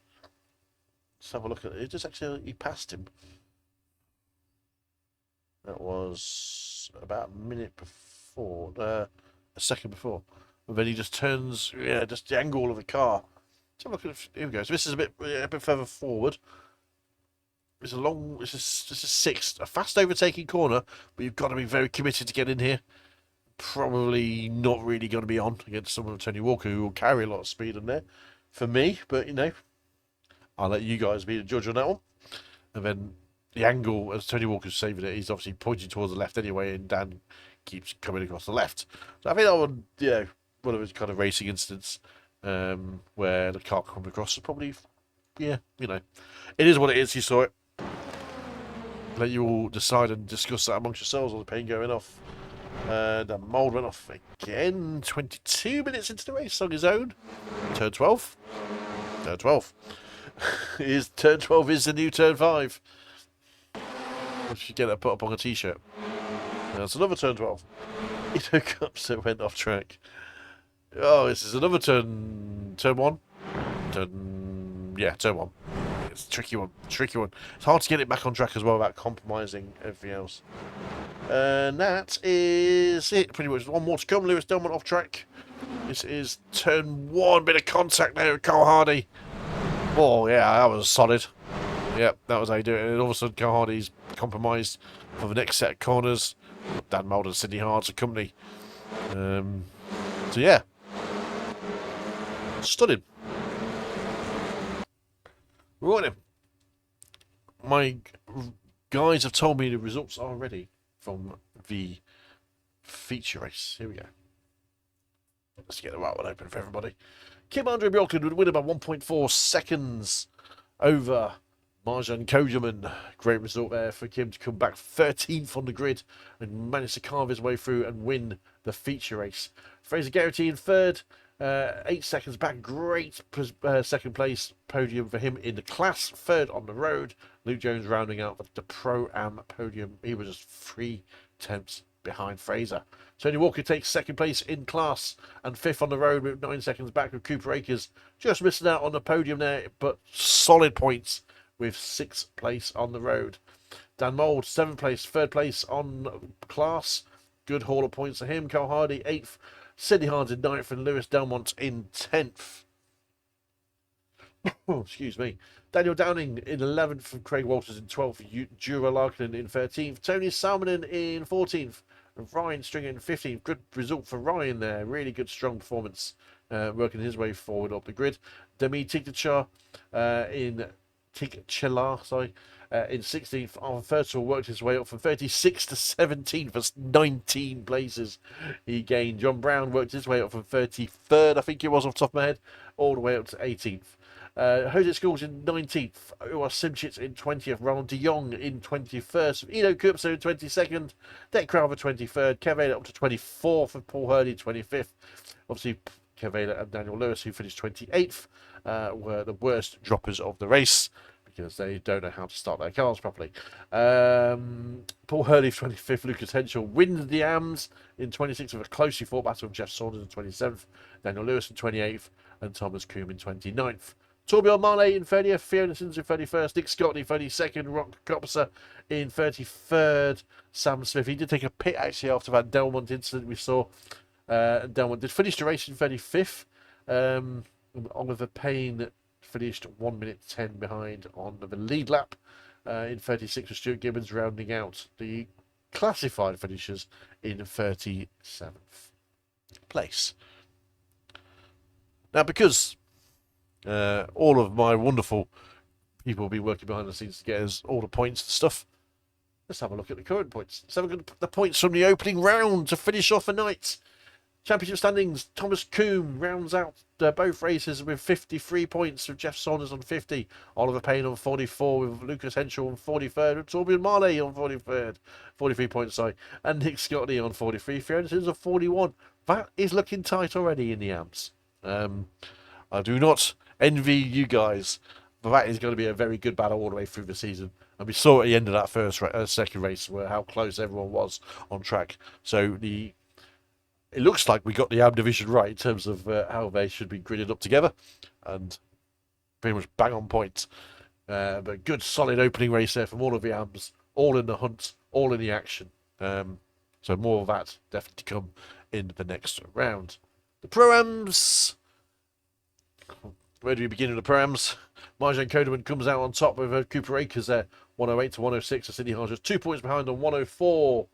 Let's have a look at it. Just actually, he passed him. That was about a minute before, a second before. And then he just turns, yeah, just the angle of the car. Let's have a look at it. Here we go. So this is a bit further forward. It's a long, this is 6, a fast overtaking corner, but you've got to be very committed to get in here. Probably not really going to be on against someone like Tony Walker, who will carry a lot of speed in there for me, but you know, I'll let you guys be the judge on that one. And then the angle, as Tony Walker's saving it, he's obviously pointing towards the left anyway, and Dan keeps coming across the left. So I think that one, you know, one of his kind of racing incidents where the car comes across is probably, yeah, you know, it is what it is. You saw it. Let you all decide and discuss that amongst yourselves. All the pain going off. The Mould went off again. 22 minutes into the race on his own. Turn 12. Turn 12. Turn 12 is the new turn 5. We should get that put up on a t-shirt. That's another turn 12. Ido Cups that went off track. Oh, this is another turn 1. Turn 1. It's a tricky one. It's hard to get it back on track as well without compromising everything else. And that is it, pretty much. One more to come. Lewis Delmont off track. This is turn 1. Bit of contact there with Cole Hardy. Oh, yeah, that was solid. Yep, that was how you do it. And all of a sudden, Cole Hardy's compromised for the next set of corners. Dan Mould and Sidney Hards accompany. So, yeah. Stunning. Right then. My guys have told me the results are ready from the feature race. Here we go. Let's get the right one open for everybody. Kim Andre Bjorklund would win about 1.4 seconds over Marjan Kojaman. Great result there for Kim to come back 13th on the grid and manage to carve his way through and win the feature race. Fraser Garrity in third, 8 seconds back. Great second place podium for him in the class. Third on the road. Luke Jones rounding out the Pro-Am podium. He was just 3/10 behind Fraser. Tony Walker takes second place in class and 5th on the road with 9 seconds back, with Cooper Akers just missing out on the podium there, but solid points with 6th place on the road. Dan Mould, 7th place, 3rd place on class. Good haul of points for him. Cole Hardy, 8th. Sidney Hards in 9th and Lewis Delmont in 10th. Oh, excuse me. Daniel Downing in 11th and Craig Walters in 12th. Jura Larkin in 13th. Tony Salmonen in 14th. And Ryan Stringer in 15th. Good result for Ryan there. Really good, strong performance. Working his way forward up the grid. Demi Tigchar in 16th. Arthur Fertel worked his way up from 36th to 17th. That's 19 places he gained. John Brown worked his way up from 33rd, I think it was off the top of my head, all the way up to 18th. Jose Schools in 19th, Uwa Simchits in 20th, Ronald de Jong in 21st, Eno Kurpso in 22nd, Dec Crowther 23rd, Kev Ayler up to 24th, and Paul Hurley 25th. Obviously, Kev Ayler and Daniel Lewis, who finished 28th, were the worst droppers of the race, because they don't know how to start their cars properly. Paul Hurley 25th, Lucas Henschel wins the AMS in 26th with a closely fought battle with Jeff Saunders in 27th, Daniel Lewis in 28th, and Thomas Coombe in 29th. Torbjörn Marley in 30th, Fiona Sins in 31st, Nick Scott in 32nd, Rock Copser in 33rd, Sam Smith. He did take a pit actually after that Delmont incident we saw. Delmont did finish the race in 35th. Oliver Payne finished 1 minute 10 behind on the lead lap. In 36th with Stuart Gibbons rounding out the classified finishers in 37th place. Now, because all of my wonderful people will be working behind the scenes to get us all the points and stuff, let's have a look at the current points. Let's have a look at the points from the opening round to finish off the night. Championship standings, Thomas Coombe rounds out both races with 53 points, with Jeff Saunders on 50, Oliver Payne on 44, with Lucas Henschel on 43rd, with Torbjörn Marley on 43rd, 43 points, sorry, and Nick Scotty on 43, Fiona Sins on 41. That is looking tight already in the AMS. I do not envy you guys, but that is going to be a very good battle all the way through the season. And we saw at the end of that second race where how close everyone was on track. So it looks like we got the AM division right in terms of how they should be gridded up together, and pretty much bang on point. But good, solid opening race there from all of the AMs, all in the hunt, all in the action. So more of that definitely to come in the next round. The Pro-Ams. Where do we begin with the Pro-Ams? Marjan Kodaman comes out on top with Cooper Akers there, 108 to 106. And Sidney Hards just 2 points behind on 104.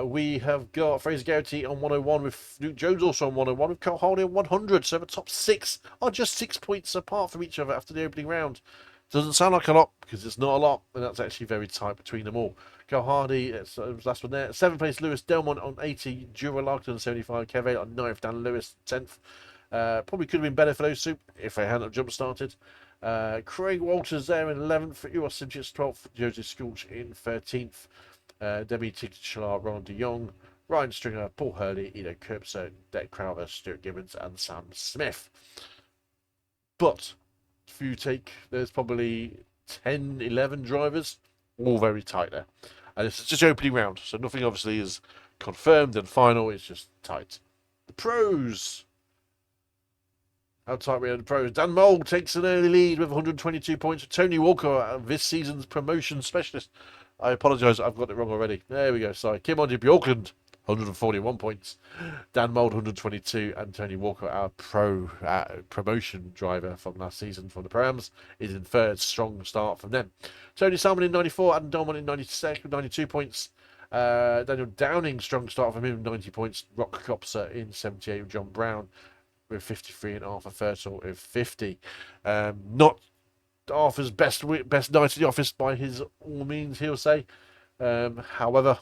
We have got Fraser Garrity on 101 with Luke Jones also on 101 with Cole Hardy on 100. So the top 6 are just 6 points apart from each other after the opening round. Doesn't sound like a lot because it's not a lot, and that's actually very tight between them all. Cole Hardy, last one there. 7th place, Lewis Delmont on 80. Jura Larkin on 75. Kev Ayler on 9th. Dan Lewis 10th. Probably could have been better for those two if they hadn't jump started. Craig Walters there in 11th. Uwa Simchits 12th. Jose Skulch in 13th. Demi Tigchar, Ron de Jong, Ryan Stringer, Paul Hurley, Eno Kurpso, Dec Crowther, Stuart Gibbons, and Sam Smith. But if you take, there's probably 10, 11 drivers, all very tight there. And it's just opening round, so nothing obviously is confirmed and final, it's just tight. The pros. How tight we are the pros. Dan Mould takes an early lead with 122 points. Tony Walker, this season's promotion specialist, I apologise, I've got it wrong already. There we go, sorry. Kim Andre Bjorklund, 141 points. Dan Mould, 122. And Tony Walker, our promotion driver from last season from the Prams, is in third. Strong start from them. Tony Salmon in 94. Adam Dolman in 92 points. Daniel Downing, strong start from him, 90 points. Rock Copser in 78. John Brown with 53 and Arthur Fertile with 50. Not Arthur's best night at the office by his all means, he'll say. However,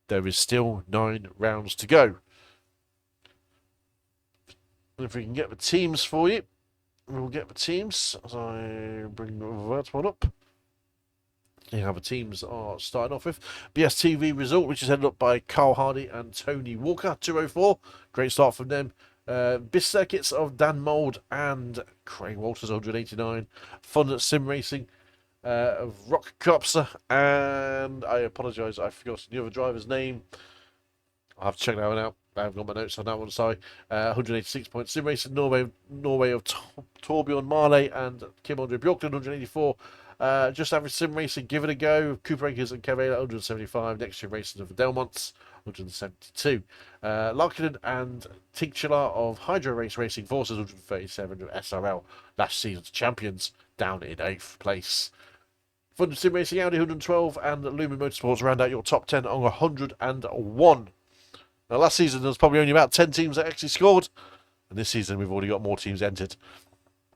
there is still 9 rounds to go. And if we can get the teams for you, we'll get the teams as I bring that one up. You have the teams are starting off with BSTV result, which is headed up by Carl Hardy and Tony Walker, 204. Great start from them. BIS circuits of Dan Mould and Craig Walters, 189. Fun Sim Racing of Rock Copser, and I apologise, I forgot the other driver's name. I'll have to check that one out. I haven't got my notes on that one, sorry. 186 points. Sim Racing Norway of Torbjorn Marley and Kim Andre Bjorklund, 184. Just Average Sim Racing, Give It A Go, Cooper Akers and Kevela, 175. Next Year Racing of the Delmonts, 172. Larkin and Tinctular of Hydro Race Racing Forces, 137. SRL last season's champions, down in 8th place. Fun Sim Racing Audi, 112. And Lumen Motorsports round out your top 10 on 101. Now, last season there was probably only about 10 teams that actually scored, and this season we've already got more teams entered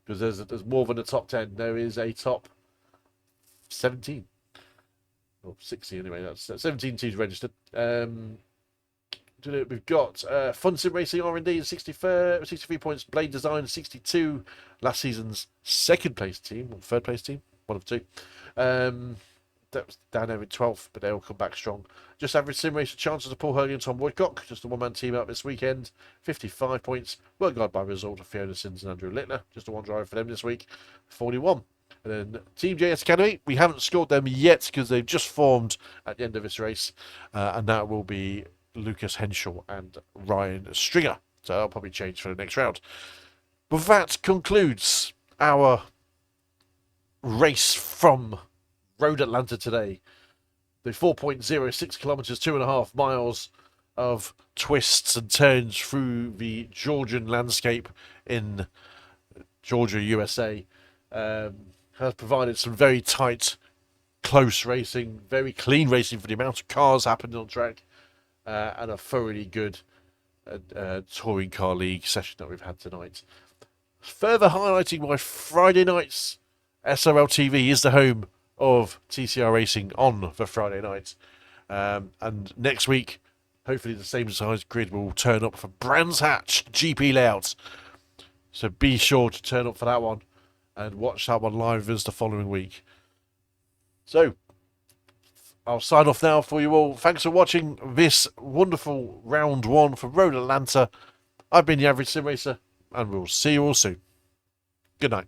because there's more than a top 10. There is a top 17 or 60 anyway. That's 17 teams registered. We've got Fun Sim Racing R&D 63 points. Blade Design 62. Last season's second place team or third place team, one of two. That was down there in 12th, but they'll come back strong. Just Average Sim Racer chances of Paul Hurley and Tom Woodcock, just a one-man team out this weekend, 55 points. Work guard by result of Fiona Sins and Andrew Littler, just a one driver for them this week, 41. And then Team JS Academy, we haven't scored them yet because they've just formed at the end of this race, and that will be Lucas Henschel and Ryan Stringer. So that'll probably change for the next round. But that concludes our race from Road Atlanta today. The 4.06 kilometers, 2.5 miles of twists and turns through the Georgian landscape in Georgia, USA, has provided some very tight, close racing, very clean racing for the amount of cars happening on track, and a thoroughly good touring car league session that we've had tonight. Further highlighting why Friday nights SRL TV is the home of TCR racing on the Friday night, and next week hopefully the same size grid will turn up for Brands Hatch GP layouts, so be sure to turn up for that one and watch that one live as the following week. So I'll sign off now for you all. Thanks for watching this wonderful round one for Road Atlanta. I've been the Average Sim Racer, and we'll see you all soon. Good night.